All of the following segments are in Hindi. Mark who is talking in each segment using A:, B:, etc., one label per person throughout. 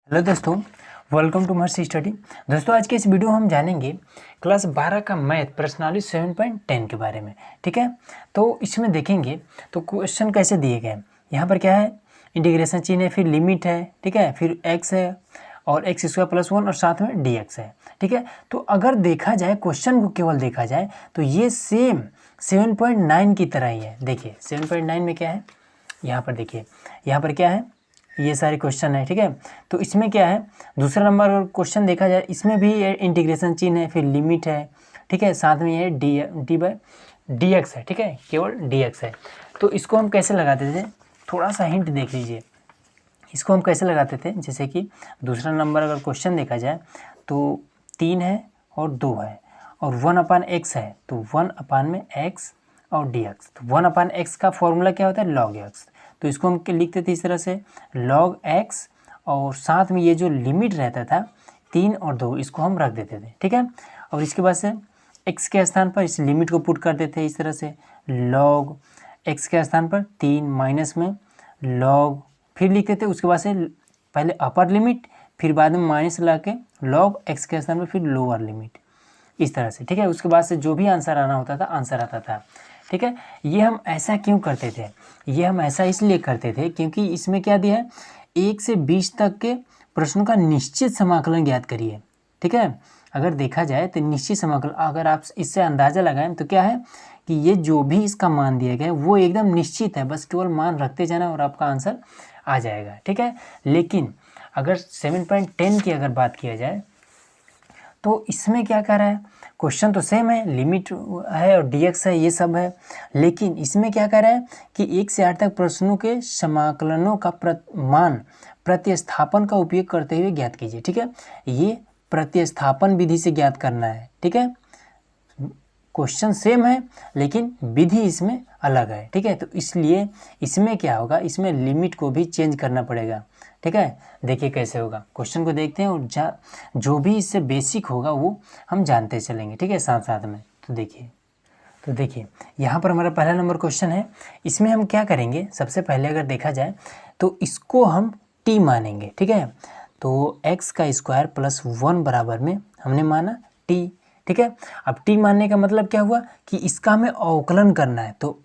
A: हेलो दोस्तों, वेलकम टू महर्षि स्टडी। दोस्तों, आज के इस वीडियो में हम जानेंगे क्लास 12 का मैथ प्रश्नावली 7.10 के बारे में। ठीक है, तो इसमें देखेंगे तो क्वेश्चन कैसे दिए गए हैं। यहाँ पर क्या है, इंटीग्रेशन चिन्ह है, फिर लिमिट है, ठीक है, फिर x है और x² + 1 और साथ में dx है। ठीक है, तो अगर देखा जाए क्वेश्चन को केवल देखा जाए तो ये सेम 7.9 की तरह ही है। देखिए 7.9 में क्या है, यहाँ पर देखिए, यहाँ पर क्या है, ये सारे क्वेश्चन है। ठीक है, तो इसमें क्या है, दूसरा नंबर और क्वेश्चन देखा जाए इसमें भी इंटीग्रेशन चिन्ह है, फिर लिमिट है, ठीक है, साथ में ये dx है। ठीक है, केवल dx है। तो इसको हम कैसे लगाते थे, थोड़ा सा हिंट देख लीजिए। इसको हम कैसे लगाते थे, जैसे कि दूसरा नंबर अगर क्वेश्चन देखा जाए तो 3 है और 2 है और 1/x है, तो 1/x और dx। तो 1/x का फॉर्मूला क्या होता है, log x। तो इसको हम लिखते थे इस तरह से, log x, और साथ में ये जो लिमिट रहता था 3 और 2, इसको हम रख देते थे। ठीक है, और इसके बाद से x के स्थान पर इस लिमिट को पुट करते थे इस तरह से, log x के स्थान पर 3 माइनस में log, फिर लिखते थे उसके बाद से पहले अपर लिमिट, फिर बाद में माइनस ला के log x के स्थान पर फिर लोअर लिमिट, इस तरह से। ठीक है, उसके बाद से जो भी आंसर आना होता था आंसर आता था। ठीक है, ये हम ऐसा क्यों करते थे, ये हम ऐसा इसलिए करते थे क्योंकि इसमें क्या दिया है, 1 से 20 तक के प्रश्नों का निश्चित समाकलन ज्ञात करिए। ठीक है, अगर देखा जाए तो निश्चित समाकलन, अगर आप इससे अंदाज़ा लगाएं तो क्या है कि ये जो भी इसका मान दिया गया है वो एकदम निश्चित है, बस केवल मान रखते जाना और आपका आंसर आ जाएगा। ठीक है, लेकिन अगर 7.10 की अगर बात किया जाए तो इसमें क्या कर रहा है, क्वेश्चन तो सेम है, लिमिट है और dx है, ये सब है, लेकिन इसमें क्या कर रहा है कि 1 से 8 तक प्रश्नों के समाकलनों का मान प्रतिस्थापन का उपयोग करते हुए ज्ञात कीजिए। ठीक है, ये प्रतिस्थापन विधि से ज्ञात करना है। ठीक है, क्वेश्चन सेम है लेकिन विधि इसमें अलग है। ठीक है, तो इसलिए इसमें क्या होगा, इसमें लिमिट को भी चेंज करना पड़ेगा। ठीक है, देखिए कैसे होगा, क्वेश्चन को देखते हैं और जो भी इससे बेसिक होगा वो हम जानते चलेंगे। ठीक है, साथ साथ में। तो देखिए यहाँ पर हमारा पहला नंबर क्वेश्चन है। इसमें हम क्या करेंगे, सबसे पहले अगर देखा जाए तो इसको हम t मानेंगे। ठीक है, तो x² + 1 बराबर में हमने माना t। ठीक है, अब t मानने का मतलब क्या हुआ कि इसका हमें अवकलन करना है, तो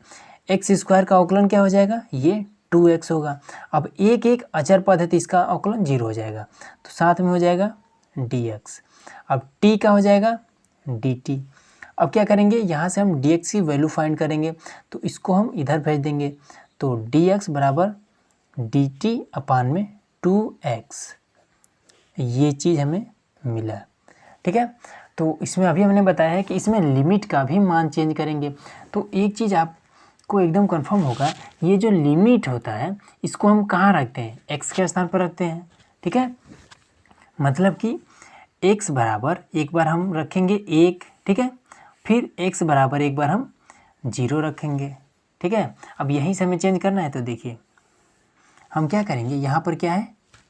A: x² का अवकलन क्या हो जाएगा, ये 2x होगा। अब एक एक अचर पद है तो इसका अवकलन 0 हो जाएगा, तो साथ में हो जाएगा dx। अब t का हो जाएगा dt। अब क्या करेंगे, यहाँ से हम dx की वैल्यू फाइंड करेंगे, तो इसको हम इधर भेज देंगे, तो dx बराबर dt/2x, ये चीज़ हमें मिला। ठीक है, तो इसमें अभी हमने बताया है कि इसमें लिमिट का भी मान चेंज करेंगे। तो एक चीज़ आपको एकदम कंफर्म होगा, ये जो लिमिट होता है इसको हम कहाँ रखते हैं, x के स्थान पर रखते हैं। ठीक है, मतलब कि x बराबर एक बार हम रखेंगे 1, ठीक है, फिर x बराबर एक बार हम 0 रखेंगे। ठीक है, अब यहीं से हमें चेंज करना है, तो देखिए हम क्या करेंगे, यहाँ पर क्या है,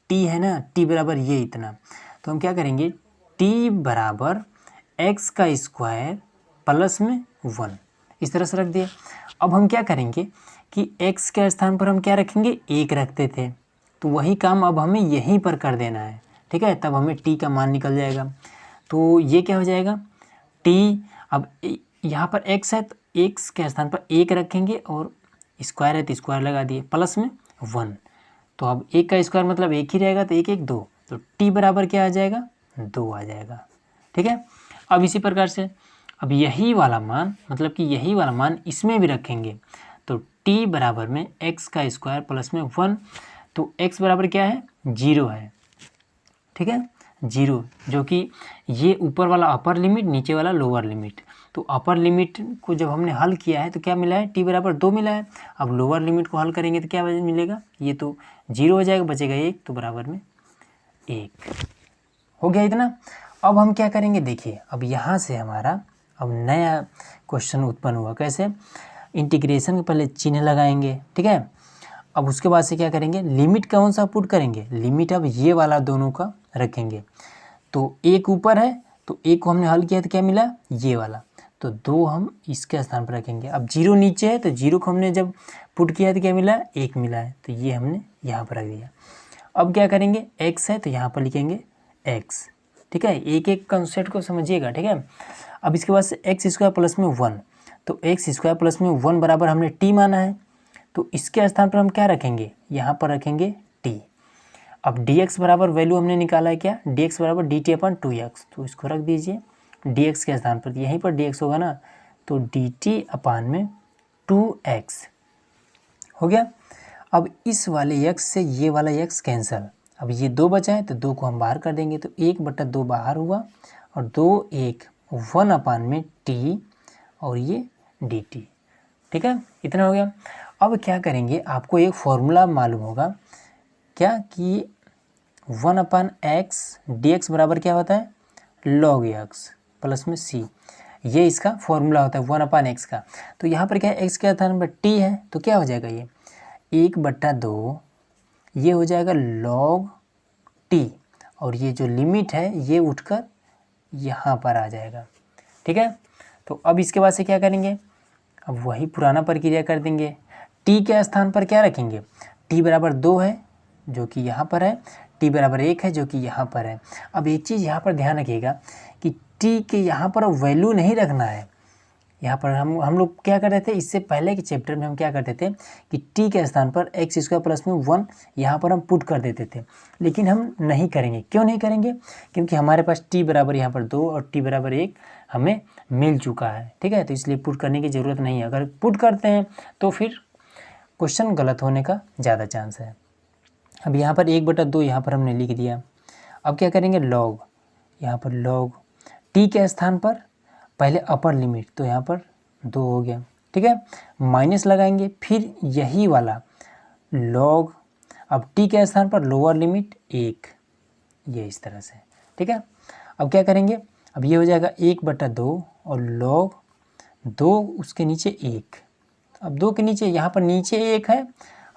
A: t है ना, t बराबर ये इतना, तो हम क्या करेंगे, t बराबर x² + 1 इस तरह से रख दिए। अब हम क्या करेंगे कि x के स्थान पर हम क्या रखेंगे, 1 रखते थे, तो वही काम अब हमें यहीं पर कर देना है। ठीक है, तब हमें t का मान निकल जाएगा, तो ये क्या हो जाएगा t। अब यहाँ पर x है तो x के स्थान पर 1 रखेंगे और स्क्वायर है तो स्क्वायर लगा दिए, प्लस में 1, तो अब 1 का स्क्वायर मतलब 1 ही रहेगा, तो 1 1 2, तो t बराबर क्या आ जाएगा, 2 आ जाएगा। ठीक है, अब इसी प्रकार से अब यही वाला मान, मतलब कि यही वाला मान इसमें भी रखेंगे, तो t बराबर में x² + में 1, तो x बराबर क्या है, 0 है। ठीक है, 0, जो कि ये ऊपर वाला अपर लिमिट, नीचे वाला लोअर लिमिट, तो अपर लिमिट को जब हमने हल किया है तो क्या मिला है, t बराबर 2 मिला है। अब लोअर लिमिट को हल करेंगे तो क्या मिलेगा, ये तो 0 हो जाएगा, बचेगा 1, तो बराबर में 1 हो गया इतना। अब हम क्या करेंगे, देखिए अब यहाँ से हमारा अब नया क्वेश्चन उत्पन्न हुआ, कैसे, इंटीग्रेशन के पहले चिन्ह लगाएंगे। ठीक है, अब उसके बाद से क्या करेंगे, लिमिट कौन सा पुट करेंगे, लिमिट अब ये वाला दोनों का रखेंगे, तो 1 ऊपर है तो 1 को हमने हल किया तो क्या मिला, ये वाला, तो 2 हम इसके स्थान पर रखेंगे। अब 0 नीचे है तो 0 को हमने जब पुट किया तो क्या मिला, 1 मिला है, तो ये हमने यहाँ पर रख दिया। अब क्या करेंगे, x है तो यहाँ पर लिखेंगे x, ठीक है। एक एक कंसेप्ट को समझिएगा, ठीक है। अब इसके बाद से एक्स स्क्वायर प्लस में 1, तो एक्स स्क्वायर प्लस में 1 बराबर हमने t माना है, तो इसके स्थान पर हम क्या रखेंगे, यहाँ पर रखेंगे t। अब dx बराबर वैल्यू हमने निकाला है क्या, dx बराबर dt अपन 2x, तो इसको रख दीजिए dx के स्थान पर, यहीं पर dx होगा ना, तो dt अपान में 2x हो गया। अब इस वाले x से ये वाला x कैंसिल, अब ये 2 बचा है तो 2 को हम बाहर कर देंगे, तो 1/2 बाहर हुआ और 2 1 1 अपान में t और ये dt, ठीक है, इतना हो गया। अब क्या करेंगे, आपको एक फॉर्मूला मालूम होगा क्या कि 1/x dx बराबर क्या होता है, log x प्लस में c, ये इसका फॉर्मूला होता है 1/x का। तो यहाँ पर क्या है, x के स्थान पर t है, तो क्या हो जाएगा ये 1/2, ये हो जाएगा log t, और ये जो लिमिट है ये उठकर यहाँ पर आ जाएगा, ठीक है। तो अब इसके बाद से क्या करेंगे, अब वही पुराना प्रक्रिया कर देंगे। t के स्थान पर क्या रखेंगे, t बराबर 2 है जो कि यहाँ पर है, t बराबर 1 है जो कि यहाँ पर है। अब एक चीज़ यहाँ पर ध्यान रखिएगा कि t के यहाँ पर वैल्यू नहीं रखना है। यहाँ पर हम लोग क्या करते थे, इससे पहले के चैप्टर में हम क्या करते थे कि t के स्थान पर एक्स स्क्वायर प्लस में 1 यहाँ पर हम पुट कर देते थे, लेकिन हम नहीं करेंगे। क्यों नहीं करेंगे, क्योंकि हमारे पास t बराबर यहाँ पर 2 और t बराबर 1 हमें मिल चुका है, ठीक है। तो इसलिए पुट करने की ज़रूरत नहीं है। अगर पुट करते हैं तो फिर क्वेश्चन गलत होने का ज़्यादा चांस है। अब यहाँ पर 1/2 यहाँ पर हमने लिख दिया। अब क्या करेंगे, लॉग, यहाँ पर लॉग t के स्थान पर पहले अपर लिमिट, तो यहाँ पर 2 हो गया, ठीक है, माइनस लगाएंगे, फिर यही वाला लॉग, अब t के स्थान पर लोअर लिमिट 1, ये इस तरह से, ठीक है। अब क्या करेंगे, अब ये हो जाएगा 1/2 और log 2 उसके नीचे 1। अब 2 के नीचे, यहाँ पर नीचे 1 है,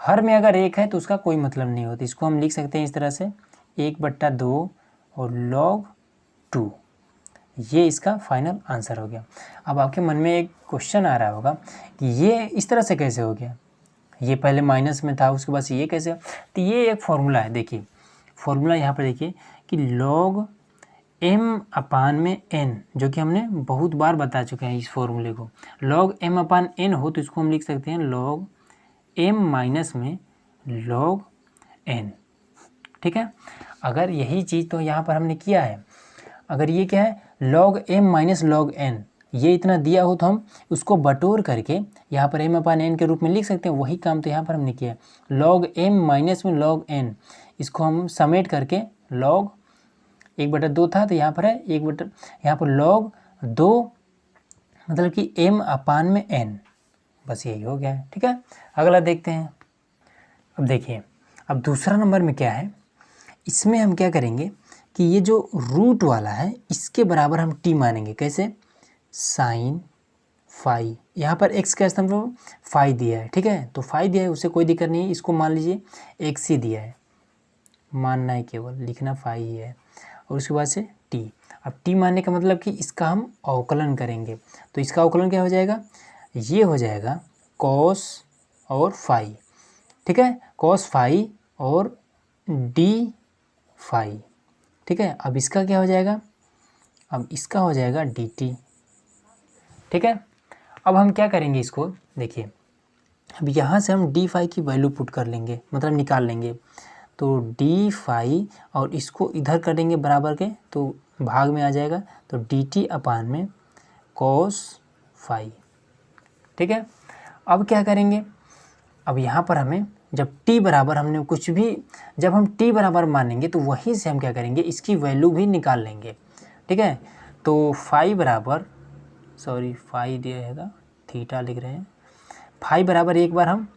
A: हर में अगर 1 है तो उसका कोई मतलब नहीं होता। इसको हम लिख सकते हैं इस तरह से 1/2 और log 2, ये इसका फाइनल आंसर हो गया। अब आपके मन में एक क्वेश्चन आ रहा होगा कि ये इस तरह से कैसे हो गया, ये पहले माइनस में था उसके बाद से ये कैसे, तो ये एक फॉर्मूला है। देखिए फॉर्मूला यहाँ पर देखिए कि log m अपान में n, जो कि हमने बहुत बार बता चुके हैं इस फॉर्मूले को। log m अपान n हो तो इसको हम लिख सकते हैं log m माइनस में log n, ठीक है। अगर यही चीज़ तो यहाँ पर हमने किया है, अगर ये क्या है log m minus log n, ये इतना दिया हो तो हम उसको बटोर करके यहाँ पर m अपान n के रूप में लिख सकते हैं। वही काम तो यहाँ पर हमने किया है। log m माइनस में log n, इसको हम समेट करके log 1/2 था तो यहाँ पर है यहाँ पर log 2 मतलब कि m अपान में n, बस यही हो गया है, ठीक है। अगला देखते हैं। अब देखिए, अब दूसरा नंबर में क्या है, इसमें हम क्या करेंगे कि ये जो रूट वाला है इसके बराबर हम t मानेंगे। कैसे, साइन फाई, यहाँ पर x का स्थान पर फाई दिया है, ठीक है, तो फाई दिया है उससे कोई दिक्कत नहीं है, इसको मान लीजिए x ही दिया है, मानना है केवल, लिखना फाई ही है, और उसके बाद से t। अब t मानने का मतलब कि इसका हम अवकलन करेंगे, तो इसका अवकलन क्या हो जाएगा, ये हो जाएगा cos और फाई, ठीक है, cos फाई और d फाई, ठीक है। अब इसका क्या हो जाएगा, अब इसका हो जाएगा dt, ठीक है। अब हम क्या करेंगे इसको, देखिए अब यहाँ से हम d फाई की वैल्यू पुट कर लेंगे, मतलब निकाल लेंगे, तो d फाई और इसको इधर कर देंगे बराबर के, तो भाग में आ जाएगा, तो dt अपान में cos फाई, ठीक है। अब क्या करेंगे, अब यहाँ पर हमें जब t बराबर हमने कुछ भी, जब हम t बराबर मानेंगे तो वहीं से हम क्या करेंगे, इसकी वैल्यू भी निकाल लेंगे, ठीक है। तो फाई बराबर, सॉरी फाई दिया है, थीटा लिख रहे हैं, फाई बराबर एक बार हम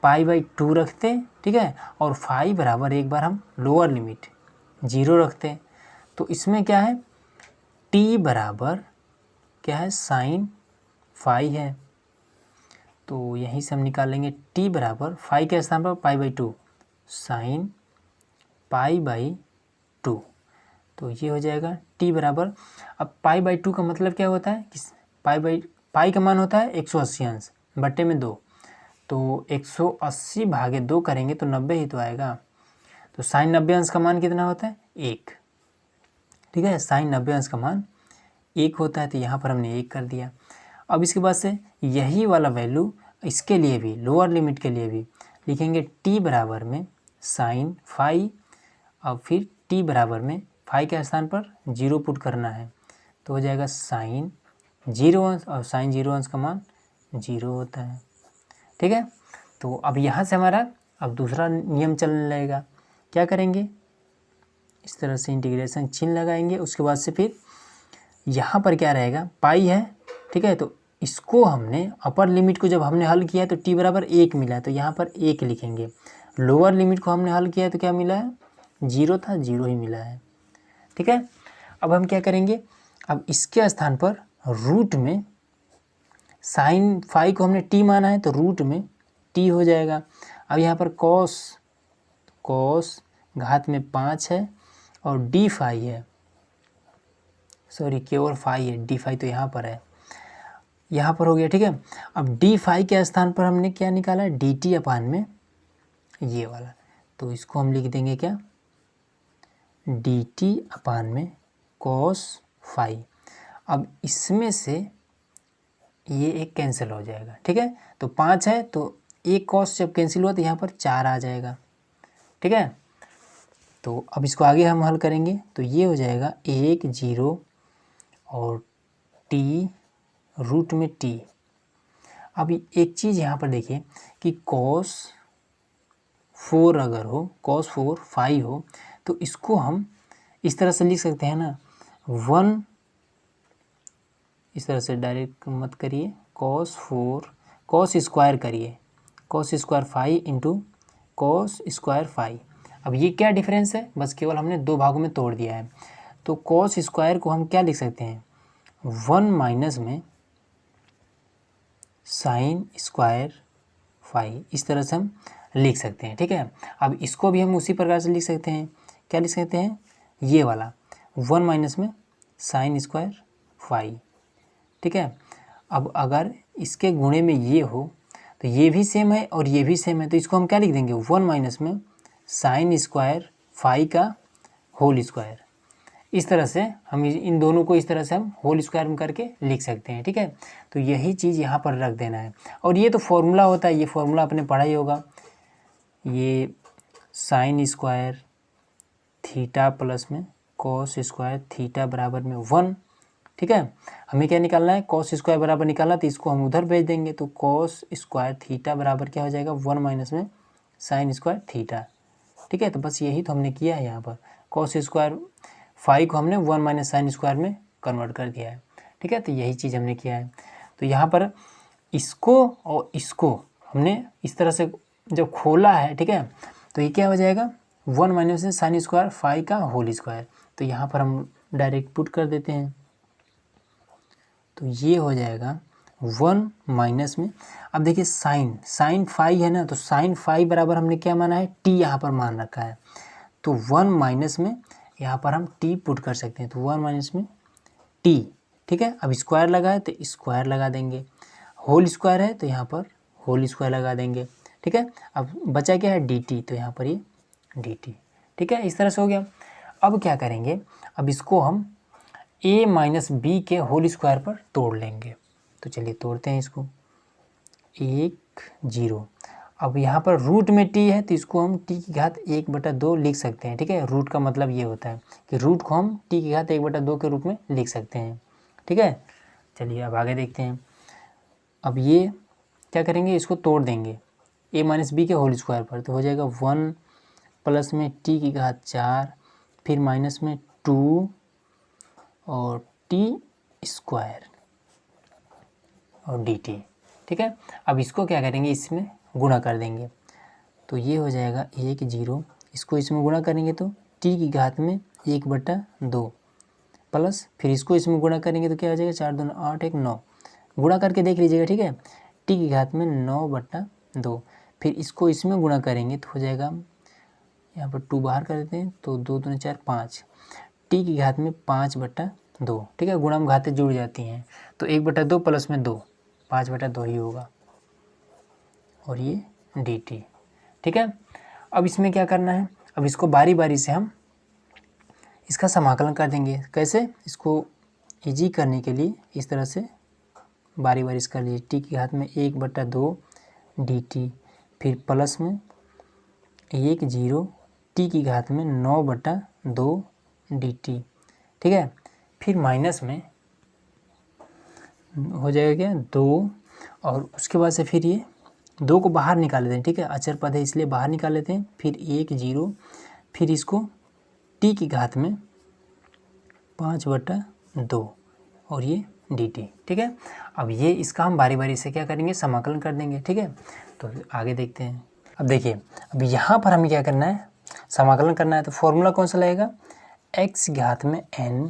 A: π/2 रखते हैं, ठीक है, और फाई बराबर एक बार हम लोअर लिमिट 0 रखते हैं। तो इसमें क्या है, t बराबर क्या है, साइन फाई है, तो यहीं से हम निकाल लेंगे t बराबर फाई के स्थान पर π/2 साइन π/2, तो ये हो जाएगा t बराबर, अब π/2 का मतलब क्या होता है कि पाई का मान होता है 180 अंश बट्टे में 2, तो 180 भागे 2 करेंगे तो 90 ही तो आएगा। तो साइन 90 अंश का मान कितना होता है? 1। ठीक है, साइन 90 अंश का मान 1 होता है, तो यहाँ पर हमने 1 कर दिया। अब इसके बाद से यही वाला वैल्यू इसके लिए भी, लोअर लिमिट के लिए भी लिखेंगे t बराबर में साइन फाई, अब फिर t बराबर में फाई के स्थान पर 0 पुट करना है, तो हो जाएगा साइन 0 अंश, और साइन 0 अंश का मान 0 होता है। ठीक है, तो अब यहाँ से हमारा अब दूसरा नियम चलने लगेगा। क्या करेंगे? इस तरह से इंटीग्रेशन चिन्ह लगाएंगे, उसके बाद से फिर यहाँ पर क्या रहेगा? पाई है। ठीक है, तो इसको हमने अपर लिमिट को जब हमने हल किया तो t बराबर 1 मिला है, तो यहाँ पर 1 लिखेंगे। लोअर लिमिट को हमने हल किया तो क्या मिला है? 0 था, 0 ही मिला है। ठीक है, अब हम क्या करेंगे? अब इसके स्थान पर रूट में साइन फाई को हमने t माना है, तो रूट में t हो जाएगा। अब यहाँ पर कॉस घात में 5 है और डी फाई है, सॉरी केवल फाई है, डी फाई तो यहाँ पर है, यहाँ पर हो गया। ठीक है, अब डी फाई के स्थान पर हमने क्या निकाला? डी टी अपान में ये वाला, तो इसको हम लिख देंगे क्या? डी टी अपान में कॉस फाई। अब इसमें से ये एक कैंसिल हो जाएगा। ठीक है, तो 5 है तो एक कॉस जब कैंसिल हुआ तो यहाँ पर 4 आ जाएगा। ठीक है, तो अब इसको आगे हम हल करेंगे तो ये हो जाएगा 1 0 और t रूट में t। अब एक चीज़ यहाँ पर देखिए कि cos 4 अगर हो, cos 4 फाई हो, तो इसको हम इस तरह से लिख सकते हैं ना, 1, इस तरह से डायरेक्ट मत करिए, cos 4 cos स्क्वायर करिए, cos square phi into cos square phi. अब ये क्या डिफरेंस है? बस केवल हमने 2 भागों में तोड़ दिया है, तो cos स्क्वायर को हम क्या लिख सकते हैं? 1 माइनस में साइन स्क्वायर फाई, इस तरह से हम लिख सकते हैं। ठीक है, अब इसको भी हम उसी प्रकार से लिख सकते हैं। क्या लिख सकते हैं? ये वाला 1 माइनस में साइन स्क्वायर फाई। ठीक है, अब अगर इसके गुणे में ये हो तो ये भी सेम है और ये भी सेम है, तो इसको हम क्या लिख देंगे? 1 माइनस में साइन स्क्वायर फाई का होल स्क्वायर। इस तरह से हम इन दोनों को इस तरह से हम होल स्क्वायर में करके लिख सकते हैं। ठीक है, तो यही चीज़ यहाँ पर रख देना है। और ये तो फॉर्मूला होता है, ये फॉर्मूला आपने पढ़ा ही होगा, ये साइन स्क्वायर थीटा प्लस में कॉस स्क्वायर थीटा बराबर में 1। ठीक है, हमें क्या निकालना है? कॉस स्क्वायर बराबर निकालना, तो इसको हम उधर भेज देंगे, तो कॉस स्क्वायर थीटा बराबर क्या हो जाएगा? 1 माइनस में साइन स्क्वायर थीटा। ठीक है, तो बस यही तो हमने किया है यहाँ पर, कॉस स्क्वायर फाई को हमने 1 माइनस साइन स्क्वायर में कन्वर्ट कर दिया है। ठीक है, तो यही चीज़ हमने किया है। तो यहाँ पर इसको और इसको हमने इस तरह से जब खोला है, ठीक है, तो ये क्या हो जाएगा? 1 माइनस में साइन स्क्वायर फाई का होल स्क्वायर। तो यहाँ पर हम डायरेक्ट पुट कर देते हैं, तो ये हो जाएगा 1 माइनस में, अब देखिए साइन फाई है ना, तो साइन फाई बराबर हमने क्या माना है? टी यहाँ पर मान रखा है, तो 1 माइनस में यहाँ पर हम टी पुट कर सकते हैं, तो 1 माइनस में टी। ठीक है, अब स्क्वायर लगा है तो स्क्वायर लगा देंगे, होल स्क्वायर है तो यहाँ पर होल स्क्वायर लगा देंगे। ठीक है, अब बचा क्या है? डी टी, तो यहाँ पर ये डी टी। ठीक है, इस तरह से हो गया। अब क्या करेंगे? अब इसको हम a माइनस बी के होल स्क्वायर पर तोड़ लेंगे, तो चलिए तोड़ते हैं इसको। 1 0, अब यहाँ पर रूट में t है तो इसको हम t की घात 1/2 लिख सकते हैं। ठीक है, रूट का मतलब ये होता है कि रूट को हम t की घात 1/2 के रूप में लिख सकते हैं। ठीक है, चलिए अब आगे देखते हैं। अब ये क्या करेंगे? इसको तोड़ देंगे a माइनस बी के होल स्क्वायर पर, तो हो जाएगा 1 प्लस में t की घात 4, फिर माइनस में 2 और t स्क्वायर और dt। ठीक है, अब इसको क्या करेंगे? इसमें गुणा कर देंगे, तो ये हो जाएगा 1 0, इसको इसमें गुणा करेंगे तो t की घात में 1/2 प्लस, फिर इसको इसमें गुणा करेंगे तो क्या हो जाएगा? 4 2 8 1 9, गुणा करके देख लीजिएगा। ठीक है, t की घात में 9/2, फिर इसको इसमें गुणा करेंगे तो हो जाएगा, यहाँ पर 2 बाहर कर देते हैं, तो 2 2 4 5, t की घात में 5/2। ठीक है, गुणा में घातें जुड़ जाती हैं, तो 1/2 प्लस में 2, 5/2 ही होगा, और ये dt। ठीक है, अब इसमें क्या करना है? अब इसको बारी बारी से हम इसका समाकलन कर देंगे। कैसे? इसको इजी करने के लिए इस तरह से बारी बारी से कर लीजिए। टी की घात में 1/2 dt, फिर प्लस में 1 0 टी की घात में 9/2 dt, ठीक है। फिर माइनस में हो जाएगा क्या 2, और उसके बाद से फिर ये 2 को बाहर निकाल लेते हैं, ठीक है। अचर पद है इसलिए बाहर निकाल लेते हैं। फिर 1 0, फिर इसको टी की घात में 5/2 और ये dt, ठीक है। अब ये इसका हम बारी बारी से क्या करेंगे, समाकलन कर देंगे, ठीक है। तो आगे देखते हैं। अब देखिए, अब यहाँ पर हमें क्या करना है, समाकलन करना है। तो फॉर्मूला कौन सा लगेगा, x घात में n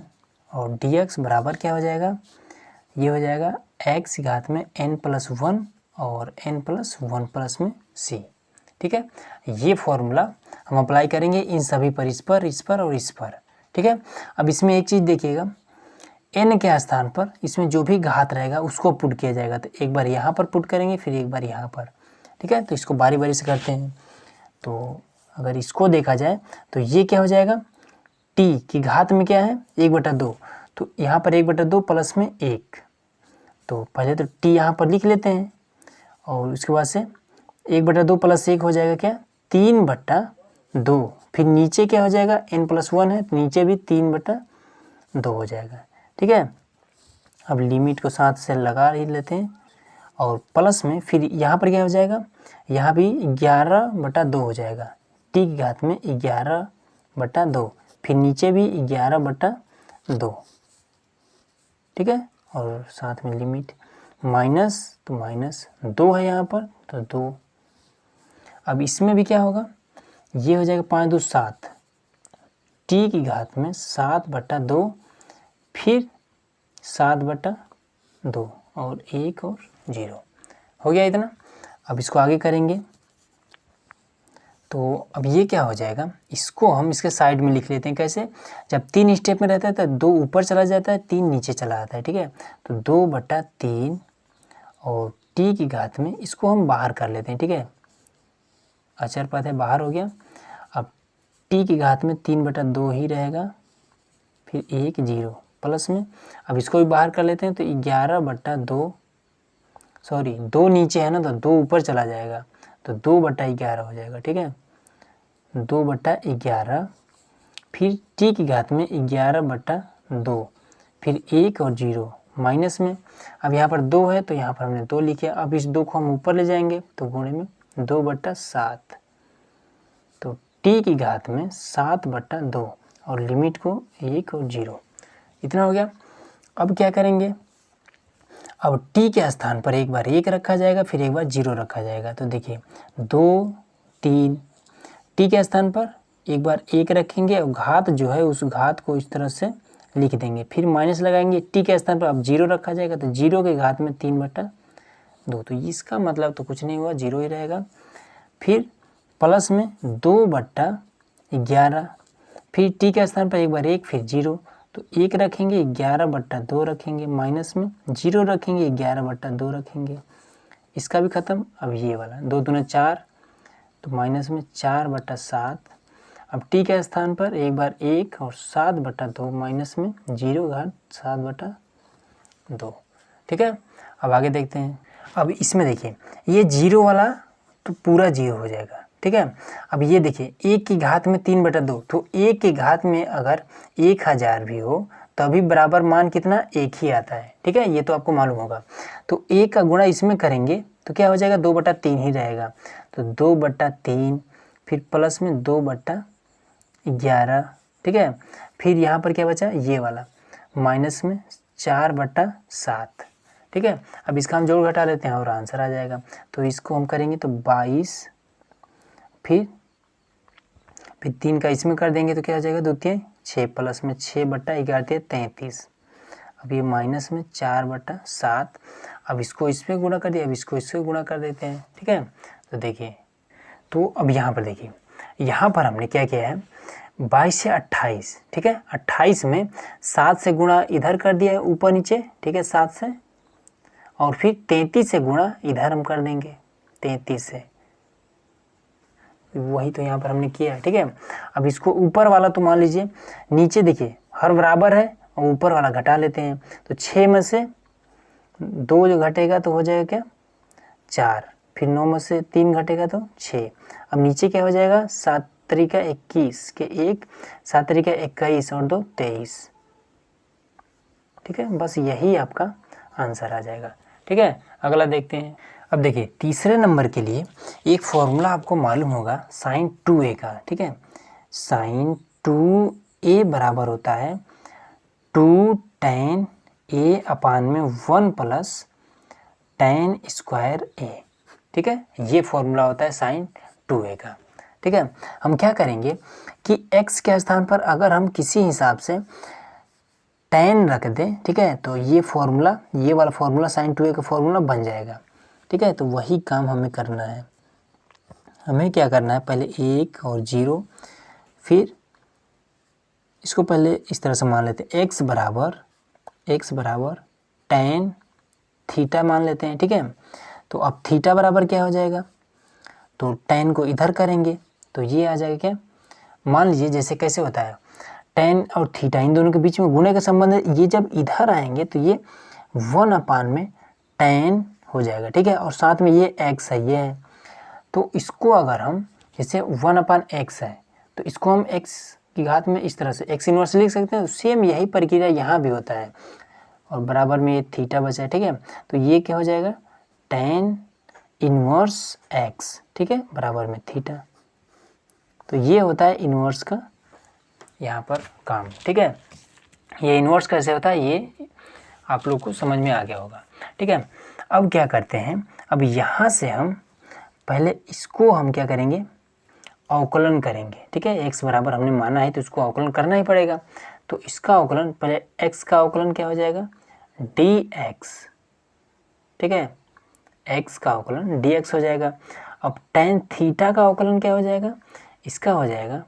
A: और dx बराबर क्या हो जाएगा, ये हो जाएगा x घात में n+1 और n+1 प्लस में c, ठीक है। ये फॉर्मूला हम अप्लाई करेंगे इन सभी पर, इस पर और इस पर, ठीक है। अब इसमें एक चीज़ देखिएगा, n के स्थान पर इसमें जो भी घात रहेगा उसको पुट किया जाएगा। तो एक बार यहाँ पर पुट करेंगे, फिर एक बार यहाँ पर, ठीक है। तो इसको बारी बारी से करते हैं। तो अगर इसको देखा जाए तो ये क्या हो जाएगा, t की घात में क्या है 1/2, तो यहाँ पर 1/2 प्लस में 1, तो पहले तो t यहाँ पर लिख लेते हैं, और उसके बाद से 1/2 प्लस 1 हो जाएगा क्या 3/2, फिर नीचे क्या हो जाएगा n+1 है, तो नीचे भी 3/2 हो जाएगा, ठीक है। अब लिमिट को साथ से लगा ही लेते हैं, और प्लस में फिर यहाँ पर क्या हो जाएगा, यहाँ भी 11/2 हो जाएगा, टी की घात में 11/2, फिर नीचे भी 11/2, ठीक है। और साथ में लिमिट माइनस, तो -2 है यहाँ पर, तो 2। अब इसमें भी क्या होगा, ये हो जाएगा 5 2 7, टी की घात में 7/2, फिर 7/2 और 1 और 0 हो गया इतना। अब इसको आगे करेंगे तो अब ये क्या हो जाएगा, इसको हम इसके साइड में लिख लेते हैं। कैसे, जब 3 स्टेप में रहता है तो 2 ऊपर चला जाता है, 3 नीचे चला आता है, ठीक है। तो 2/3 और टी की घात में इसको हम बाहर कर लेते हैं, ठीक है। अचर पद है, बाहर हो गया। अब टी की घात में 3/2 ही रहेगा, फिर 1 0 प्लस में, अब इसको भी बाहर कर लेते हैं। तो 11/2, सॉरी 2 नीचे है ना, तो 2 ऊपर चला जाएगा, तो 2/11 हो जाएगा, ठीक है। 2/11, फिर टी की घात में 11/2, फिर 1 और 0 माइनस में, अब यहाँ पर 2 है तो यहाँ पर हमने 2 लिखे। अब इस 2 को हम ऊपर ले जाएंगे तो गुणे में 2/7, तो टी की घात में 7/2 और लिमिट को 1 और 0, इतना हो गया। अब क्या करेंगे, अब t के स्थान पर एक बार 1 रखा जाएगा, फिर एक बार 0 रखा जाएगा। तो देखिए 2 3, t के स्थान पर एक बार 1 रखेंगे और घात जो है उस घात को इस तरह से लिख देंगे, फिर माइनस लगाएंगे, t के स्थान पर अब 0 रखा जाएगा, तो 0 के घात में 3/2, तो इसका मतलब तो कुछ नहीं हुआ, 0 ही रहेगा। फिर प्लस में 2/11, फिर t के स्थान पर एक बार 1, फिर 0, तो 1 रखेंगे 11/2 रखेंगे, माइनस में 0 रखेंगे 11/2 रखेंगे, इसका भी खत्म। अब ये वाला 2 दूने 4, तो माइनस में 4/7, अब t के स्थान पर एक बार 1 और 7/2, माइनस में 0 घात 7/2, ठीक है। अब आगे देखते हैं। अब इसमें देखिए ये 0 वाला तो पूरा 0 हो जाएगा, ठीक है। अब ये देखिए 1 की घात में 3/2, तो 1 की घात में अगर 1000 भी हो तभी बराबर मान कितना 1 ही आता है, ठीक है। ये तो आपको मालूम होगा। तो 1 का गुणा इसमें करेंगे तो क्या हो जाएगा 2/3 ही रहेगा, तो 2/3, फिर प्लस में 2/11, ठीक है। फिर यहाँ पर क्या बचा ये वाला, माइनस में 4/7, ठीक है। अब इसका हम जोड़ घटा लेते हैं और आंसर आ जाएगा। तो इसको हम करेंगे तो 22, फिर 3 का इसमें कर देंगे तो क्या हो जाएगा 2 3 6, प्लस में 6/11 33, अब ये माइनस में 4/7, अब इसको इसमें गुणा कर दिया, अब इसको इससे गुणा कर देते हैं, ठीक है। तो देखिए, तो अब यहाँ पर देखिए, यहाँ पर हमने क्या किया है 22 से 28, ठीक है। 28 में 7 से गुणा इधर कर दिया है ऊपर नीचे, ठीक है, 7 से, और फिर 33 से गुणा इधर हम कर देंगे 33 से, वही तो यहाँ पर हमने किया है, ठीक है। अब इसको ऊपर वाला तो मान लीजिए, नीचे देखिए हर बराबर है और ऊपर वाला घटा लेते हैं, तो 6 में से 2 जो घटेगा तो हो जाएगा क्या 4, फिर 9 में से 3 घटेगा तो 6। अब नीचे क्या हो जाएगा 7 तरीका 21 के 1, 7 तरीका 21 और 2 23, ठीक है। बस यही आपका आंसर आ जाएगा, ठीक है। अगला देखते हैं। अब देखिए तीसरे नंबर के लिए एक फॉर्मूला आपको मालूम होगा sin 2a का, ठीक है। sin 2a बराबर होता है 2 tan a अपान में 1 प्लस tan स्क्वायर a, ठीक है। ये फॉर्मूला होता है sin 2a का, ठीक है। हम क्या करेंगे कि x के स्थान पर अगर हम किसी हिसाब से tan रख दें, ठीक है, तो ये फॉर्मूला, ये वाला फॉर्मूला sin 2a का फॉर्मूला बन जाएगा, ठीक है। तो वही काम हमें करना है। हमें क्या करना है, पहले 1 और 0, फिर इसको पहले इस तरह से मान लेते हैं, x बराबर tan थीटा मान लेते हैं, ठीक है। तो अब थीटा बराबर क्या हो जाएगा, तो tan को इधर करेंगे तो ये आ जाएगा क्या, मान लीजिए जैसे कैसे होता है, tan और थीटा इन दोनों के बीच में गुणे का संबंध है, ये जब इधर आएंगे तो ये 1 अपान में tan हो जाएगा, ठीक है। और साथ में ये x है, ये है, तो इसको अगर हम जैसे 1 अपान x है तो इसको हम x की घात में इस तरह से x इनवर्स लिख सकते हैं। तो सेम यही प्रक्रिया यहाँ भी होता है, और बराबर में ये थीटा बचा है, ठीक है। तो ये क्या हो जाएगा tan इनवर्स x, ठीक है, बराबर में थीटा। तो ये होता है इनवर्स का यहाँ पर काम, ठीक है। ये इनवर्स कैसे होता है ये आप लोग को समझ में आ गया होगा, ठीक है। अब क्या करते हैं, अब यहाँ से हम पहले इसको हम क्या करेंगे, अवकलन करेंगे, ठीक है। x बराबर हमने माना है तो इसको अवकलन करना ही पड़ेगा। तो इसका अवकलन, पहले x का अवकलन क्या हो जाएगा dx, ठीक है, x का अवकलन dx हो जाएगा। अब tan थीटा का अवकलन क्या हो जाएगा, इसका हो जाएगा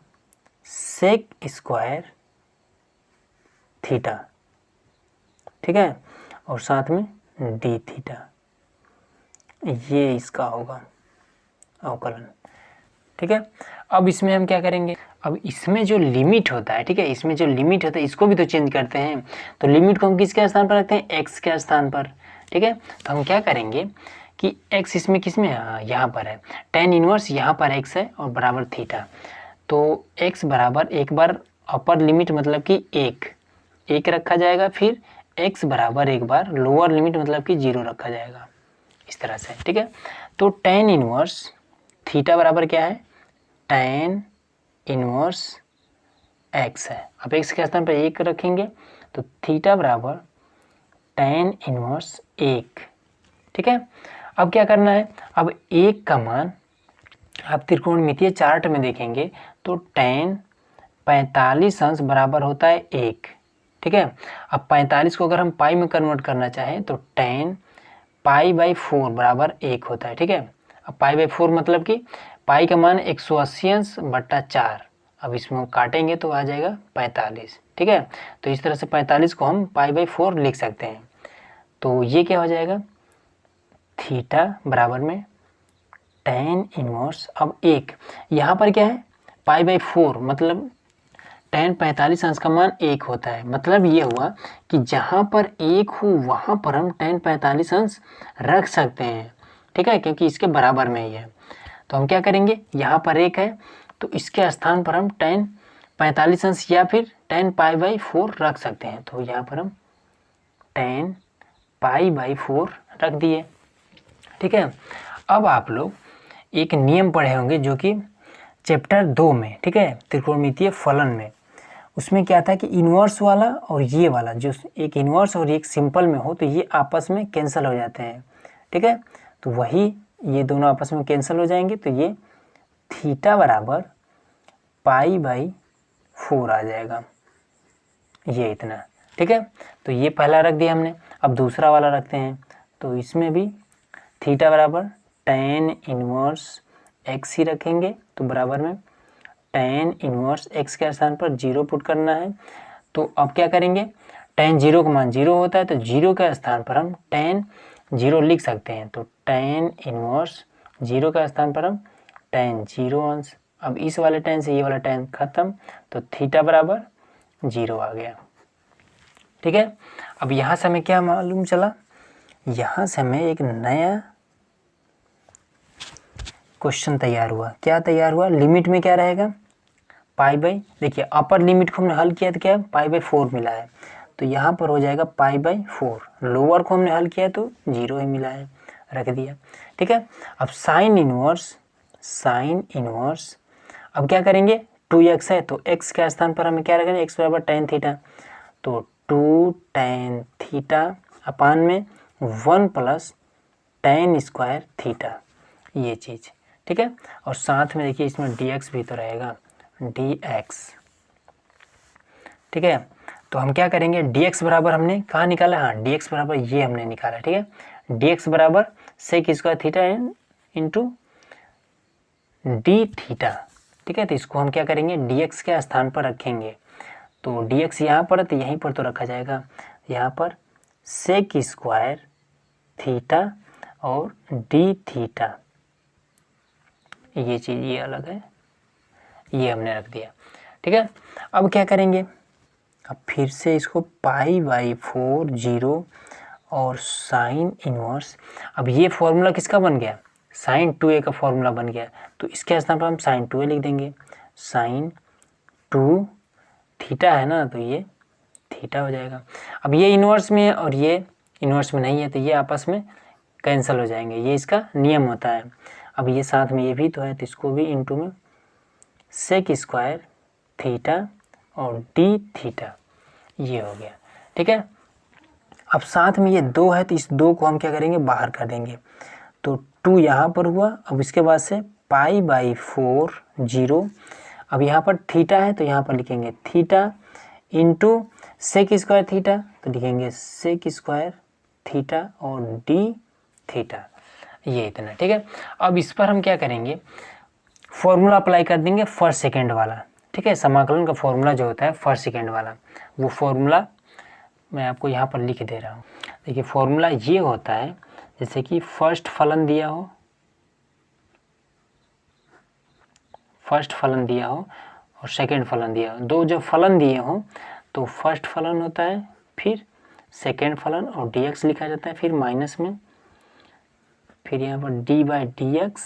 A: सेक स्क्वायर थीटा, ठीक है, और साथ में डी थीटा, ये इसका होगा अवकलन, ठीक है। अब इसमें हम क्या करेंगे, अब इसमें जो लिमिट होता है, ठीक है, इसमें जो लिमिट होता है इसको भी तो चेंज करते हैं। तो लिमिट को हम किसके स्थान पर रखते हैं, x के स्थान पर, ठीक है। तो हम क्या करेंगे कि x इसमें किस में, यहाँ पर है tan इनवर्स, यहाँ पर x है और बराबर थीटा। तो x बराबर एक बार अपर लिमिट मतलब कि 1 रखा जाएगा, फिर x बराबर एक बार लोअर लिमिट मतलब कि 0 रखा जाएगा, इस तरह से, ठीक है। तो tan इनवर्स थीटा बराबर क्या है, tan इनवर्स x है। अब x के स्थान पर 1 रखेंगे तो थीटा बराबर tan इनवर्स 1, ठीक है। अब क्या करना है, अब 1 का मान आप त्रिकोणमितीय चार्ट में देखेंगे तो tan 45 अंश बराबर होता है 1, ठीक है। अब 45 को अगर हम पाई में कन्वर्ट करना चाहें तो tan π/4 बराबर 1 होता है, ठीक है। अब π/4 मतलब कि पाई का मान 180 अंश बट्टा 4, अब इसमें काटेंगे तो आ जाएगा 45, ठीक है। तो इस तरह से 45 को हम π/4 लिख सकते हैं। तो ये क्या हो जाएगा, थीटा बराबर में tan इनवर्स, अब 1 यहाँ पर क्या है π/4 मतलब tan 45 अंश का मान 1 होता है। मतलब ये हुआ कि जहाँ पर 1 हो वहाँ पर हम tan 45 अंश रख सकते हैं, ठीक है, क्योंकि इसके बराबर में ही है। तो हम क्या करेंगे, यहाँ पर 1 है तो इसके स्थान पर हम tan 45 अंश या फिर tan π/4 रख सकते हैं। तो यहाँ पर हम tan π/4 रख दिए, ठीक है। अब आप लोग एक नियम पढ़े होंगे जो कि चैप्टर 2 में, ठीक है, त्रिकोणमितीय फलन में, उसमें क्या था कि इन्वर्स वाला और ये वाला, जो एक इन्वर्स और एक सिंपल में हो तो ये आपस में कैंसिल हो जाते हैं, ठीक है। तो वही ये दोनों आपस में कैंसिल हो जाएंगे तो ये थीटा बराबर π/4 आ जाएगा, ये इतना, ठीक है। तो ये पहला रख दिया हमने। अब दूसरा वाला रखते हैं, तो इसमें भी थीटा बराबर tan इनवर्स x ही रखेंगे, तो बराबर में tan इनवर्स x के स्थान पर 0 पुट करना है। तो अब क्या करेंगे, tan 0 का मान 0 होता है तो 0 के स्थान पर हम tan 0 लिख सकते हैं। तो tan इनवर्स 0 का स्थान पर हम tan 0 अंश। अब इस वाले tan से ये वाला tan खत्म, तो थीटा बराबर 0 आ गया। ठीक है, अब यहाँ से हमें क्या मालूम चला, यहाँ से हमें एक नया क्वेश्चन तैयार हुआ। क्या तैयार हुआ, लिमिट में क्या रहेगा, पाई बाई, देखिए अपर लिमिट को हमने हल किया तो क्या है, पाई बाई 4 मिला है, तो यहाँ पर हो जाएगा पाई बाई 4। लोअर को हमने हल किया तो 0 ही मिला है, रख दिया। ठीक है, अब साइन इनवर्स, अब क्या करेंगे, 2x है तो x के स्थान पर हमें क्या रखेंगे, x बराबर tan थीटा, तो 2 tan थीटा अपान में 1 प्लस tan स्क्वायर थीटा, ये चीज़। ठीक है, और साथ में देखिए इसमें dx भी तो रहेगा, dx। ठीक है, तो हम क्या करेंगे, dx बराबर हमने कहाँ निकाला, हाँ dx बराबर ये हमने निकाला। ठीक है, dx बराबर sec square theta into D theta. ठीक है, तो इसको हम क्या करेंगे, dx के स्थान पर रखेंगे, तो dx यहाँ पर तो यहीं पर तो रखा जाएगा, यहाँ पर सेक स्क्वायर थीटा और डी थीटा, ये चीज़ ये अलग है, ये हमने रख दिया। ठीक है, अब क्या करेंगे, अब फिर से इसको पाई बाई 4 0 और साइन इनवर्स, अब ये फॉर्मूला किसका बन गया, साइन 2a का फॉर्मूला बन गया, तो इसके स्थान पर हम साइन 2a लिख देंगे, साइन 2 थीटा है ना, तो ये थीटा हो जाएगा। अब ये इनवर्स में है और ये इनवर्स में नहीं है, तो ये आपस में कैंसिल हो जाएंगे, ये इसका नियम होता है। अब ये साथ में ये भी तो है, तो इसको भी इंटू में सेक स्क्वायर थीटा और डी थीटा, ये हो गया। ठीक है, अब साथ में ये 2 है, तो इस 2 को हम क्या करेंगे, बाहर कर देंगे, तो 2 यहाँ पर हुआ। अब इसके बाद से पाई बाई 4 0, अब यहाँ पर थीटा है तो यहाँ पर लिखेंगे theta into sec square theta, तो लिखेंगे सेक स्क्वायर थीटा और डी थीटा, ये इतना। ठीक है, अब इस पर हम क्या करेंगे, फॉर्मूला अप्लाई कर देंगे फर्स्ट सेकेंड वाला। ठीक है, समाकलन का फॉर्मूला जो होता है फर्स्ट सेकेंड वाला, वो फॉर्मूला मैं आपको यहाँ पर लिख दे रहा हूँ। देखिए फॉर्मूला ये होता है, जैसे कि फर्स्ट फलन दिया हो, और सेकेंड फलन दिया हो, दो जब फलन दिए हो तो फर्स्ट फलन होता है, फिर सेकेंड फलन, और dx लिखा जाता है, फिर माइनस में, फिर यहाँ पर d बाई डी एक्स,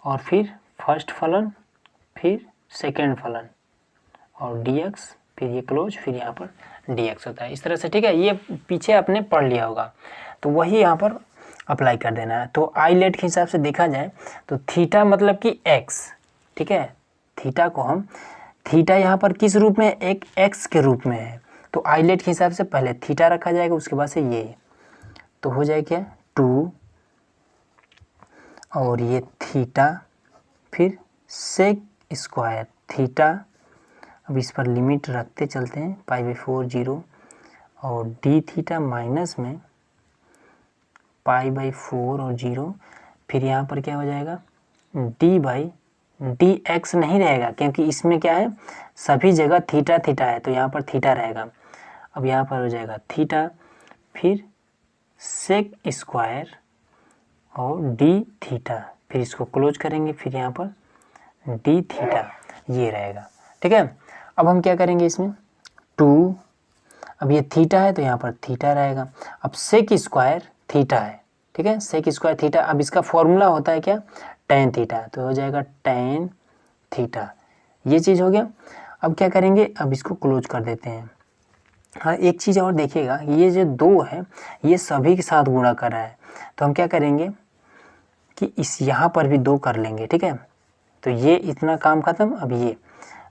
A: और फिर फर्स्ट फलन, फिर सेकेंड फलन और dx, फिर ये क्लोज, फिर यहाँ पर dx होता है, इस तरह से। ठीक है, ये पीछे आपने पढ़ लिया होगा, तो वही यहाँ पर अप्लाई कर देना है। तो आईलेट के हिसाब से देखा जाए तो थीटा मतलब कि x, ठीक है, थीटा को हम, थीटा यहाँ पर किस रूप में, एक x के रूप में है, तो आईलेट के हिसाब से पहले थीटा रखा जाएगा, उसके बाद से ये, तो हो जाए क्या 2 और ये थीटा, फिर सेक स्क्वायर थीटा, अब इस पर लिमिट रखते चलते हैं, पाई बाई 4 0 और डी थीटा माइनस में पाई बाई 4 और 0, फिर यहाँ पर क्या हो जाएगा, डी बाई डी एक्स नहीं रहेगा, क्योंकि इसमें क्या है, सभी जगह थीटा थीटा है, तो यहाँ पर थीटा रहेगा। अब यहाँ पर हो जाएगा थीटा, फिर सेक स्क्वायर और डी थीटा, फिर इसको क्लोज करेंगे, फिर यहाँ पर डी थीटा, ये रहेगा। ठीक है, अब हम क्या करेंगे इसमें 2, अब ये थीटा है तो यहाँ पर थीटा रहेगा। अब सेक स्क्वायर थीटा है, ठीक है, सेक स्क्वायर थीटा, अब इसका फॉर्मूला होता है क्या, tan थीटा, तो हो जाएगा tan थीटा, ये चीज़ हो गया। अब क्या करेंगे, अब इसको क्लोज कर देते हैं। हाँ, एक चीज़ और देखिएगा, ये जो 2 है ये सभी के साथ गुणा कर रहा है, तो हम क्या करेंगे कि इस यहाँ पर भी 2 कर लेंगे। ठीक है, तो ये इतना काम खत्म। अब ये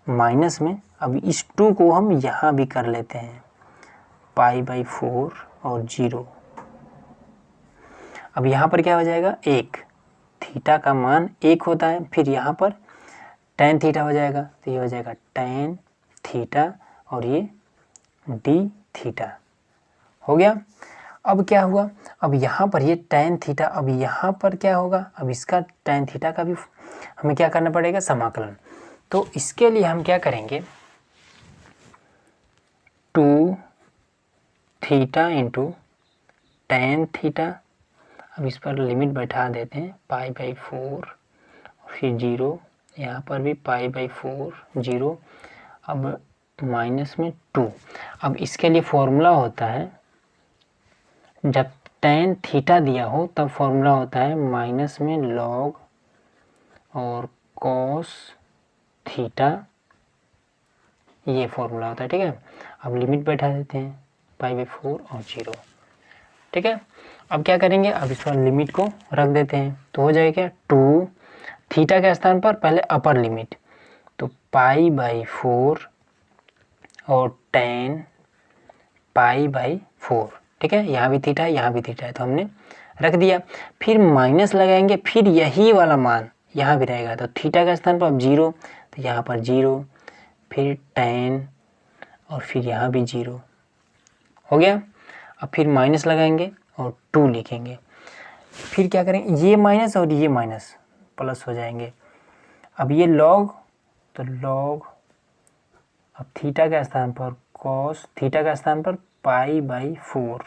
A: माइनस में, अब इस 2 को हम यहाँ भी कर लेते हैं, पाई बाई 4 और 0, अब यहाँ पर क्या हो जाएगा, 1, थीटा का मान 1 होता है, फिर यहाँ पर tan थीटा हो जाएगा, तो ये हो जाएगा tan थीटा और ये डी थीटा हो गया। अब क्या हुआ, अब यहाँ पर ये tan थीटा, अब यहाँ पर क्या होगा, अब इसका tan थीटा का भी हमें क्या करना पड़ेगा, समाकलन। तो इसके लिए हम क्या करेंगे, 2 थीटा इंटू tan थीटा, अब इस पर लिमिट बैठा देते हैं, पाई बाई 4 फिर 0, यहाँ पर भी π/4 0, अब माइनस में 2। अब इसके लिए फॉर्मूला होता है, जब tan थीटा दिया हो तब फॉर्मूला होता है माइनस में लॉग और कॉस थीटा, ये फॉर्मूला होता है। ठीक है, अब लिमिट बैठा देते हैं π/4 और 0। ठीक है, अब क्या करेंगे, अब इस पर लिमिट को रख देते हैं तो हो जाएगा क्या, 2 थीटा के स्थान पर पहले अपर लिमिट, तो π/4 और tan π/4। ठीक है, यहाँ भी थीटा है, यहाँ भी थीटा है, तो हमने रख दिया। फिर माइनस लगाएंगे, फिर यही वाला मान यहाँ भी रहेगा, तो थीटा के स्थान पर अब 0, तो यहाँ पर 0, फिर tan और फिर यहाँ भी 0 हो गया। अब फिर माइनस लगाएंगे और 2 लिखेंगे, फिर क्या करेंगे, ये माइनस और ये माइनस प्लस हो जाएंगे। अब ये लॉग, तो लॉग, अब थीटा के स्थान पर कॉस, थीटा के स्थान पर π/4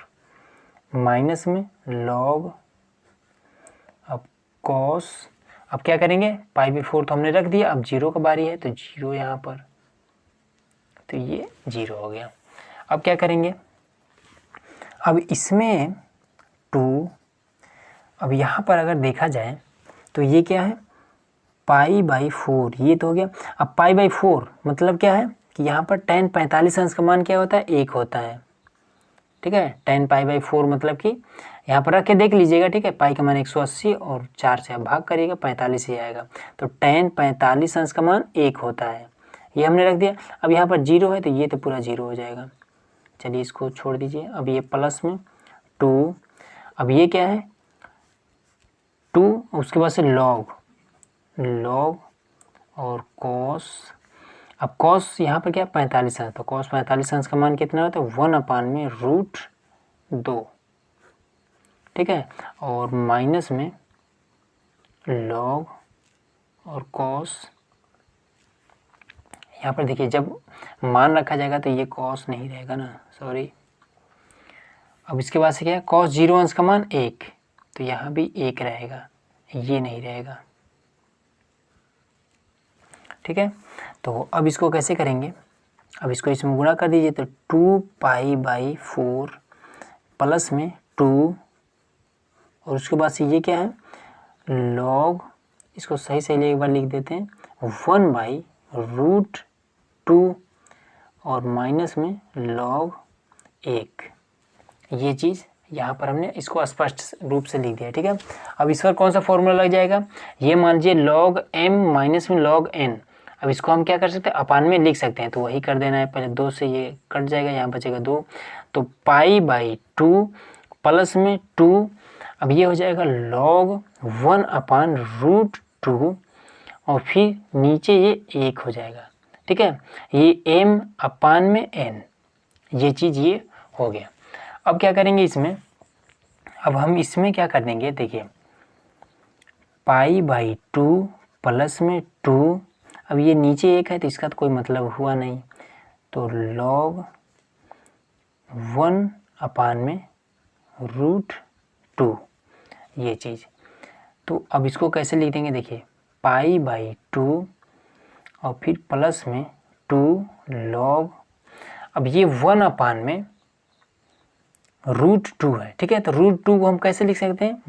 A: माइनस में लॉग, अब कॉस, अब क्या करेंगे, π/4 तो हमने रख दिया, अब 0 का बारी है तो 0 यहाँ पर, तो ये 0 हो गया। अब क्या करेंगे, अब इसमें 2, अब यहाँ पर अगर देखा जाए तो ये क्या है, π/4, ये तो हो गया। अब π/4 मतलब क्या है कि यहाँ पर tan 45 अंश का मान क्या होता है, 1 होता है। ठीक है, tan π/4 मतलब कि यहाँ पर रख के देख लीजिएगा। ठीक है, पाई का मान 180 और 4 से आप भाग करिएगा, 45 ही आएगा, तो tan 45 अंश का मान 1 होता है, ये हमने रख दिया। अब यहाँ पर 0 है तो ये तो पूरा 0 हो जाएगा, चलिए इसको छोड़ दीजिए। अब ये प्लस में 2, अब ये क्या है 2, उसके बाद से लॉग, लॉग और कॉस, अब कॉस यहाँ पर क्या 45 अंश, तो कॉस 45 अंश का मान कितना होता है, 1/√2। ठीक है, और माइनस में लॉग और कॉस, यहाँ पर देखिए जब मान रखा जाएगा तो ये कॉस नहीं रहेगा ना, सॉरी। अब इसके बाद से क्या है, कॉस 0 अंश का मान 1, तो यहाँ भी 1 रहेगा, ये नहीं रहेगा। ठीक है, तो अब इसको कैसे करेंगे, अब इसको इसमें गुणा कर दीजिए, तो 2π/4 प्लस में 2, और उसके बाद से ये क्या है लॉग, इसको सही सही एक बार लिख देते हैं, 1/√2 और माइनस में लॉग 1। ये चीज़ यहाँ पर हमने इसको स्पष्ट रूप से लिख दिया। ठीक है, अब इस पर कौन सा फॉर्मूला लग जाएगा, ये मान लीजिए log m माइनस में log n। अब इसको हम क्या कर सकते हैं, अपान में लिख सकते हैं, तो वही कर देना है। पहले 2 से ये कट जाएगा, यहाँ बचेगा 2, तो π/2 प्लस में 2, अब ये हो जाएगा log 1/√2 और फिर नीचे ये 1 हो जाएगा। ठीक है, ये m अपान में n, ये चीज़ ये हो गया। अब क्या करेंगे इसमें, अब हम इसमें क्या कर देंगे, देखिए π/2 प्लस में 2, अब ये नीचे 1 है तो इसका तो कोई मतलब हुआ नहीं, तो log 1/√2 ये चीज़। तो अब इसको कैसे लिख देंगे, देखिए π/2 और फिर प्लस में 2 log, अब ये 1/√2 है। ठीक है, तो √2 को हम कैसे लिख सकते हैं,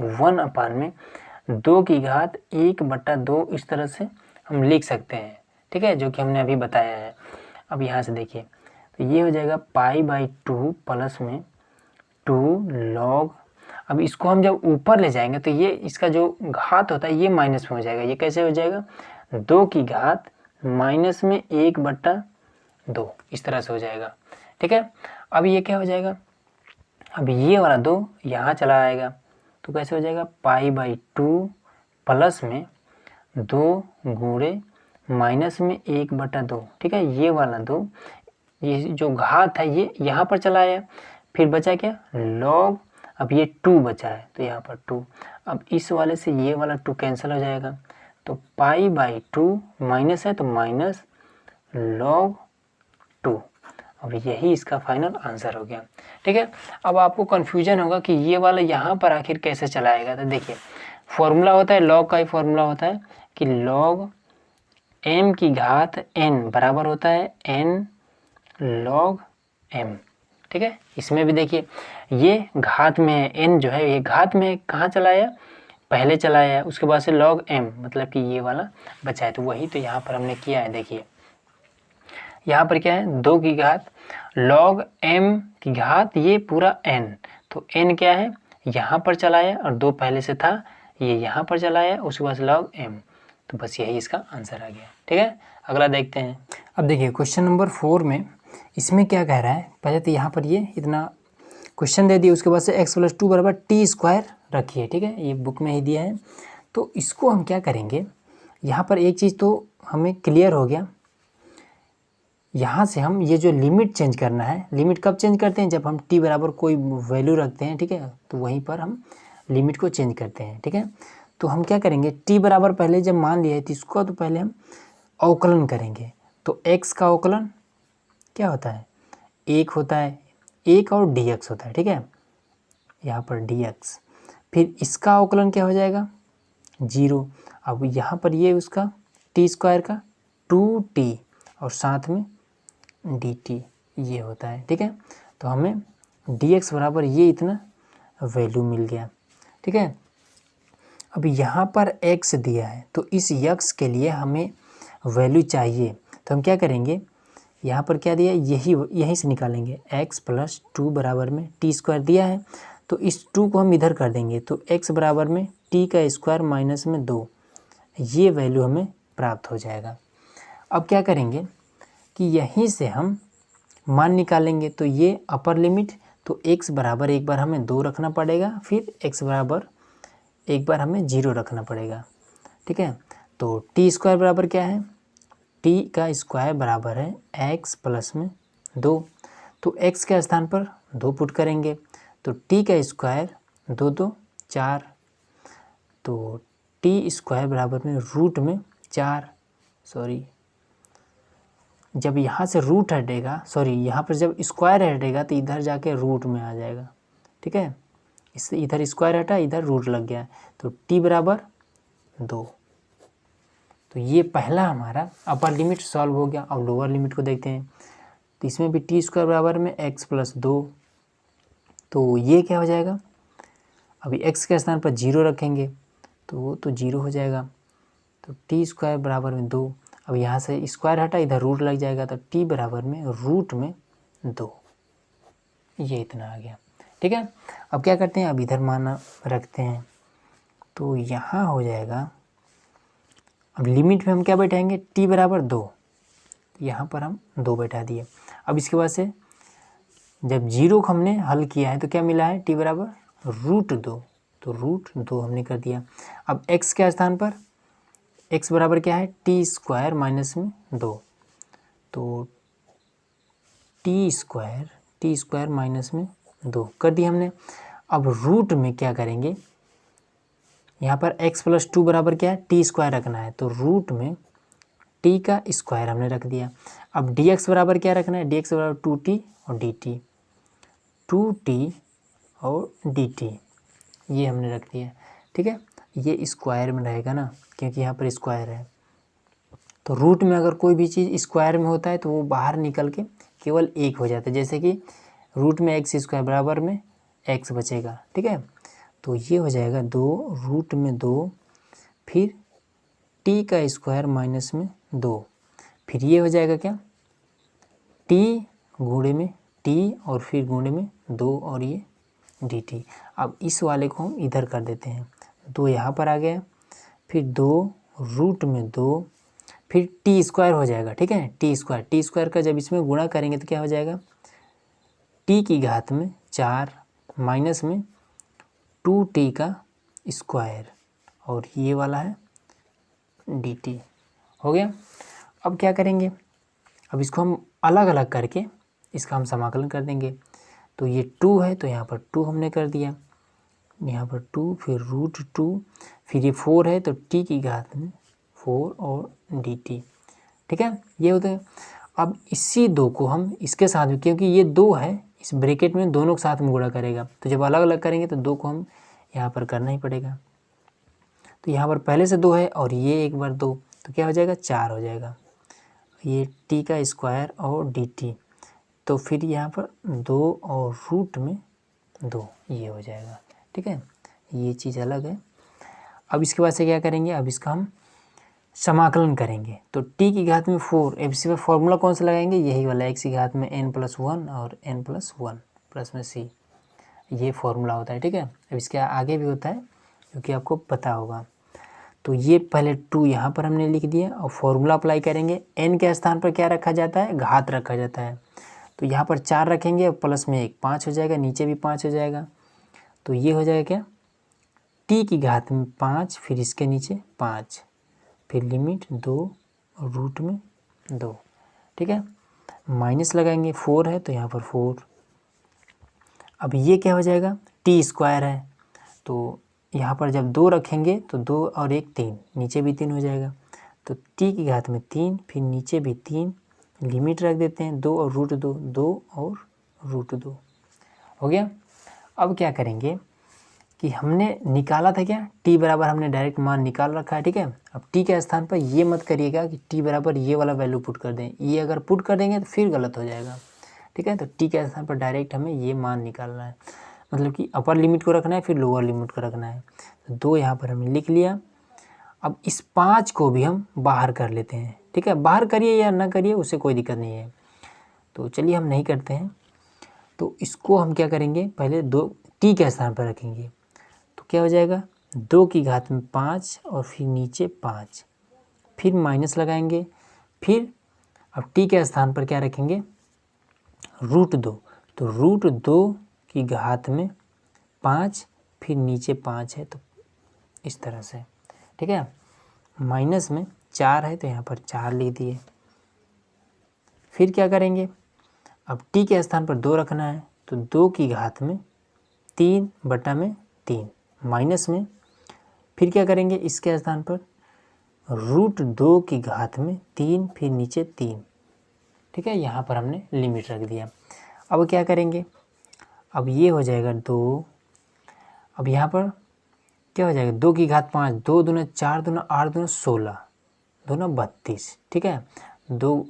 A: 1/2 इस तरह से हम लिख सकते हैं। ठीक है, जो कि हमने अभी बताया है। अब यहाँ से देखिए, तो ये हो जाएगा π/2 प्लस में 2 log, अब इसको हम जब ऊपर ले जाएंगे तो ये इसका जो घात होता है ये माइनस में हो जाएगा। ये कैसे हो जाएगा, 2 की घात माइनस में 1/2 इस तरह से हो जाएगा। ठीक है, अब ये क्या हो जाएगा, अब ये वाला 2 यहाँ चला आएगा, तो कैसे हो जाएगा π/2 प्लस में 2 गुणे माइनस में 1/2। ठीक है, ये वाला 2, ये जो घात है ये यहाँ पर चला आया, फिर बचा क्या log, अब ये 2 बचा है तो यहाँ पर 2, अब इस वाले से ये वाला 2 कैंसिल हो जाएगा, तो π/2 माइनस है तो माइनस log 2। अब यही इसका फाइनल आंसर हो गया। ठीक है, अब आपको कन्फ्यूजन होगा कि ये वाला यहाँ पर आखिर कैसे चला आएगा, तो देखिए फॉर्मूला होता है लॉग का ही फॉर्मूला होता है कि log m की घात n बराबर होता है n log m। ठीक है, इसमें भी देखिए ये घात में है, n जो है ये घात में कहाँ चला है, पहले चला है, उसके बाद से log m मतलब कि ये वाला बचा है, तो वही तो यहाँ पर हमने किया है। देखिए यहाँ पर क्या है 2 की घात log m की घात ये पूरा n, तो n क्या है यहाँ पर चला है और 2 पहले से था, ये यहाँ पर चला है, उसके बाद log m, तो बस यही इसका आंसर आ गया। ठीक है, अगला देखते हैं। अब देखिए क्वेश्चन नंबर 4 में इसमें क्या कह रहा है, पहले तो यहाँ पर ये इतना क्वेश्चन दे दिया, उसके बाद से x + 2 बराबर t² रखिए। ठीक है, ये बुक में ही दिया है, तो इसको हम क्या करेंगे, यहाँ पर एक चीज़ तो हमें क्लियर हो गया, यहाँ से हम ये जो लिमिट चेंज करना है, लिमिट कब चेंज करते हैं, जब हम t बराबर कोई वैल्यू रखते हैं। ठीक है, तो वहीं पर हम लिमिट को चेंज करते हैं। ठीक है, तो हम क्या करेंगे, t बराबर पहले जब मान लिया है तो इसको तो पहले हम अवकलन करेंगे, तो x का अवकलन क्या होता है, 1 होता है, 1 और dx होता है। ठीक है, यहाँ पर dx, फिर इसका अवकलन क्या हो जाएगा 0। अब यहाँ पर ये उसका t² का 2t और साथ में dt ये होता है। ठीक है, तो हमें dx बराबर ये इतना वैल्यू मिल गया। ठीक है, अब यहाँ पर x दिया है, तो इस x के लिए हमें वैल्यू चाहिए, तो हम क्या करेंगे, यहाँ पर क्या दिया है यहीं से निकालेंगे, x + 2 बराबर में t² दिया है, तो इस 2 को हम इधर कर देंगे, तो x बराबर में t² माइनस में 2, ये वैल्यू हमें प्राप्त हो जाएगा। अब क्या करेंगे कि यहीं से हम मान निकालेंगे, तो ये अपर लिमिट, तो x बराबर एक बार हमें 2 रखना पड़ेगा, फिर x बराबर एक बार हमें 0 रखना पड़ेगा। ठीक है, तो t² बराबर क्या है, t² बराबर है x + में 2, तो x के स्थान पर 2 पुट करेंगे, तो t² 2 2 4, तो t² बराबर में रूट में 4, सॉरी जब यहाँ से रूट हटेगा, सॉरी यहाँ पर जब स्क्वायर हटेगा तो इधर जाके रूट में आ जाएगा। ठीक है, इससे इधर स्क्वायर हटा, इधर रूट लग गया, तो t बराबर 2, तो ये पहला हमारा अपर लिमिट सॉल्व हो गया। अब लोअर लिमिट को देखते हैं, तो इसमें भी t² बराबर में x + 2, तो ये क्या हो जाएगा, अभी x के स्थान पर 0 रखेंगे तो 0 हो जाएगा, तो t² बराबर में 2, अब यहाँ से स्क्वायर हटा, इधर रूट लग जाएगा, तो t बराबर में रूट में 2, ये इतना आ गया। ठीक है, अब क्या करते हैं, अब इधर मान रखते हैं, तो यहाँ हो जाएगा, अब लिमिट में हम क्या बैठाएंगे, t बराबर 2, यहाँ पर हम 2 बैठा दिए। अब इसके बाद से जब 0 को हमने हल किया है तो क्या मिला है, t बराबर √2, तो √2 हमने कर दिया। अब x के स्थान पर x बराबर क्या है, t² माइनस में 2, तो t² माइनस में 2 कर दिया हमने। अब रूट में क्या करेंगे, यहाँ पर x + 2 बराबर क्या है, t² रखना है, तो रूट में t² हमने रख दिया। अब dx बराबर क्या रखना है, dx बराबर 2t और dt, 2t और dt ये हमने रख दिया। ठीक है, ये स्क्वायर में रहेगा ना, क्योंकि यहाँ पर स्क्वायर है, तो रूट में अगर कोई भी चीज़ स्क्वायर में होता है तो वो बाहर निकल के केवल 1 हो जाता है, जैसे कि रूट में x² बराबर में x बचेगा। ठीक है, तो ये हो जाएगा 2 रूट में 2, फिर t² माइनस में 2, फिर ये हो जाएगा क्या, t गुणे में t और फिर गुणे में 2 और ये dt। अब इस वाले को हम इधर कर देते हैं, 2 यहाँ पर आ गया, फिर 2 रूट में 2, फिर t² हो जाएगा। ठीक है, t² का जब इसमें गुणा करेंगे तो क्या हो जाएगा, t की घात में 4 माइनस में 2t² और ये वाला है dt हो गया। अब क्या करेंगे, अब इसको हम अलग अलग करके इसका हम समाकलन कर देंगे, तो ये 2 है तो यहाँ पर 2 हमने कर दिया, यहाँ पर 2, फिर √2, फिर ये 4 है तो t की घात में 4 और dt। ठीक है, ये होता है। अब इसी 2 को हम इसके साथ में, क्योंकि ये 2 है इस ब्रैकेट में, दोनों के साथ में गुणा करेगा, तो जब अलग अलग करेंगे तो 2 को हम यहाँ पर करना ही पड़ेगा। तो यहाँ पर पहले से 2 है और ये एक बार 2, तो क्या हो जाएगा 4 हो जाएगा। ये t का स्क्वायर और dt, तो फिर यहाँ पर 2 और रूट में 2 ये हो जाएगा। ठीक है, ये चीज़ अलग है। अब इसके बाद से क्या करेंगे, अब इसका हम समाकलन करेंगे। तो t की घात में 4, अब इसी पर फॉर्मूला कौन सा लगाएंगे, यही वाला x की घात में n+1 और n+1 प्लस में c, ये फॉर्मूला होता है। ठीक है, अब इसके आगे भी होता है क्योंकि आपको पता होगा। तो ये पहले 2 यहाँ पर हमने लिख दिया और फॉर्मूला अप्लाई करेंगे। n के स्थान पर क्या रखा जाता है, घात रखा जाता है। तो यहाँ पर 4 रखेंगे और प्लस में 1, 5 हो जाएगा, नीचे भी 5 हो जाएगा। तो ये हो जाएगा क्या, t की घात में 5, फिर इसके नीचे 5, फिर लिमिट 2 और रूट में 2। ठीक है, माइनस लगाएंगे, 4 है तो यहाँ पर 4। अब ये क्या हो जाएगा, t स्क्वायर है, तो यहाँ पर जब 2 रखेंगे तो 2 और 1 3, नीचे भी 3 हो जाएगा। तो t की घात में 3, फिर नीचे भी 3, लिमिट रख देते हैं 2 और रूट 2, 2 और रूट 2 हो गया। अब क्या करेंगे कि हमने निकाला था क्या, t बराबर हमने डायरेक्ट मान निकाल रखा है। ठीक है, अब t के स्थान पर ये मत करिएगा कि t बराबर ये वाला वैल्यू पुट कर दें, ये अगर पुट कर देंगे तो फिर गलत हो जाएगा। ठीक है, तो t के स्थान पर डायरेक्ट हमें ये मान निकालना है, मतलब कि अपर लिमिट को रखना है फिर लोअर लिमिट को रखना है। तो 2 यहाँ पर हमने लिख लिया। अब इस 5 को भी हम बाहर कर लेते हैं। ठीक है, बाहर करिए या ना करिए उससे कोई दिक्कत नहीं है, तो चलिए हम नहीं करते हैं। तो इसको हम क्या करेंगे, पहले 2 t के स्थान पर रखेंगे, तो क्या हो जाएगा 2 की घात में 5 और फिर नीचे 5, फिर माइनस लगाएंगे, फिर अब t के स्थान पर क्या रखेंगे, रूट 2, तो रूट 2 की घात में 5, फिर नीचे 5 है तो इस तरह से। ठीक है, माइनस में 4 है तो यहाँ पर 4 लिख दिए। फिर क्या करेंगे, अब t के स्थान पर 2 रखना है, तो 2 की घात में 3/3 माइनस में, फिर क्या करेंगे इसके स्थान पर रूट 2 की घात में 3, फिर नीचे 3। ठीक है, यहाँ पर हमने लिमिट रख दिया। अब क्या करेंगे, अब ये हो जाएगा 2, अब यहाँ पर क्या हो जाएगा 2 की घात 5, 2 दूना 4, दूना 8, दूना 16, दूना 32। ठीक है, 2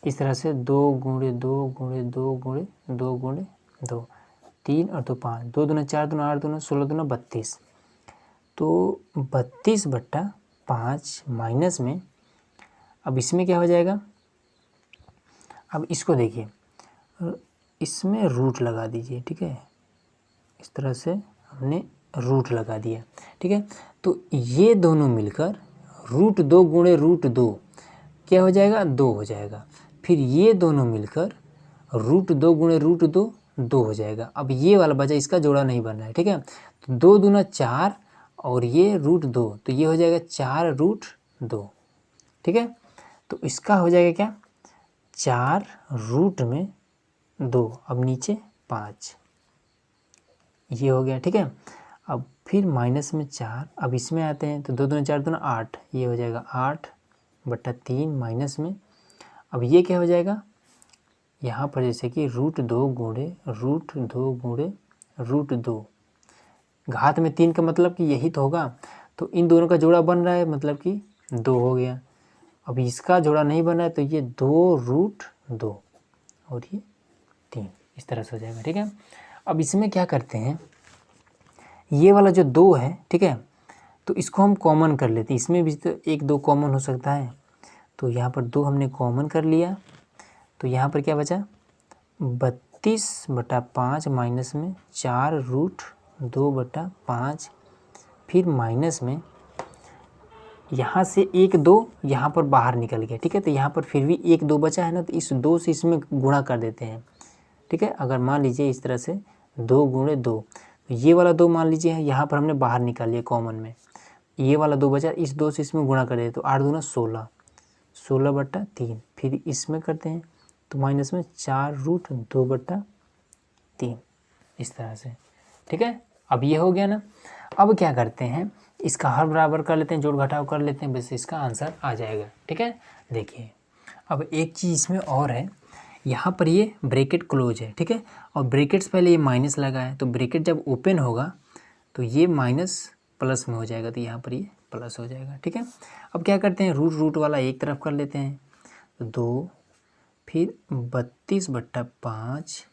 A: इस तरह से 2 गुणे 2 गुणे 2 गुणे 2 गुणे 2, 3 और 2 5, 2 दूना 4, दूना 8, दूना 16, दूना 32। तो 32/5 माइनस में, अब इसमें क्या हो जाएगा, अब इसको देखिए, इसमें रूट लगा दीजिए। ठीक है, इस तरह से हमने रूट लगा दिया। ठीक है, तो ये दोनों मिलकर रूट 2 गुणे रूट 2 क्या हो जाएगा, 2 हो जाएगा। फिर ये दोनों मिलकर रूट 2 गुणे रूट 2 2 हो जाएगा। अब ये वाला बचा, इसका जोड़ा नहीं बन रहा है। ठीक है, तो 2 दूना 4 और ये रूट 2, तो ये हो जाएगा 4 रूट 2। ठीक है, तो इसका हो जाएगा क्या, 4 रूट में 2, अब नीचे 5, ये हो गया। ठीक है, अब फिर माइनस में 4, अब इसमें आते हैं तो 2 दूना 4 दूना 8, ये हो जाएगा 8/3 माइनस में, अब ये क्या हो जाएगा, यहाँ पर जैसे कि रूट 2 गुणे रूट 2 गुणे रूट 2, घात में 3 का मतलब कि यही तो होगा, तो इन दोनों का जोड़ा बन रहा है मतलब कि 2 हो गया। अब इसका जोड़ा नहीं बन रहा है तो ये 2 रूट 2 और ये 3, इस तरह से हो जाएगा। ठीक है, अब इसमें क्या करते हैं, ये वाला जो 2 है, ठीक है, तो इसको हम कॉमन कर लेते हैं। इसमें भी तो 1 2 कॉमन हो सकता है, तो यहाँ पर 2 हमने कॉमन कर लिया, तो यहाँ पर क्या बचा 32/5 माइनस में 4 रूट 2/5, फिर माइनस में यहाँ से 1 2 यहाँ पर बाहर निकल गया। ठीक है, तो यहाँ पर फिर भी 1 2 बचा है ना, तो इस 2 से इसमें गुणा कर देते हैं। ठीक है, अगर मान लीजिए इस तरह से 2 गुणे 2, तो ये वाला 2 मान लीजिए यहाँ पर हमने बाहर निकाल लिया कॉमन में, ये वाला 2 बचा, इस 2 से इसमें गुणा कर देते, तो 8 दूना 16, 16/3, फिर इसमें करते हैं तो माइनस में 4 रूट 2/3, इस तरह से। ठीक है, अब ये हो गया ना। अब क्या करते हैं, इसका हर बराबर कर लेते हैं, जोड़ घटाव कर लेते हैं, बस इसका आंसर आ जाएगा। ठीक है, देखिए अब एक चीज़ इसमें और है, यहाँ पर ये ब्रैकेट क्लोज है। ठीक है, और ब्रैकेट्स पहले ये माइनस लगा है, तो ब्रैकेट जब ओपन होगा तो ये माइनस प्लस में हो जाएगा, तो यहाँ पर ये प्लस हो जाएगा। ठीक है, अब क्या करते हैं, रूट रूट वाला एक तरफ कर लेते हैं, तो 2, फिर 32/5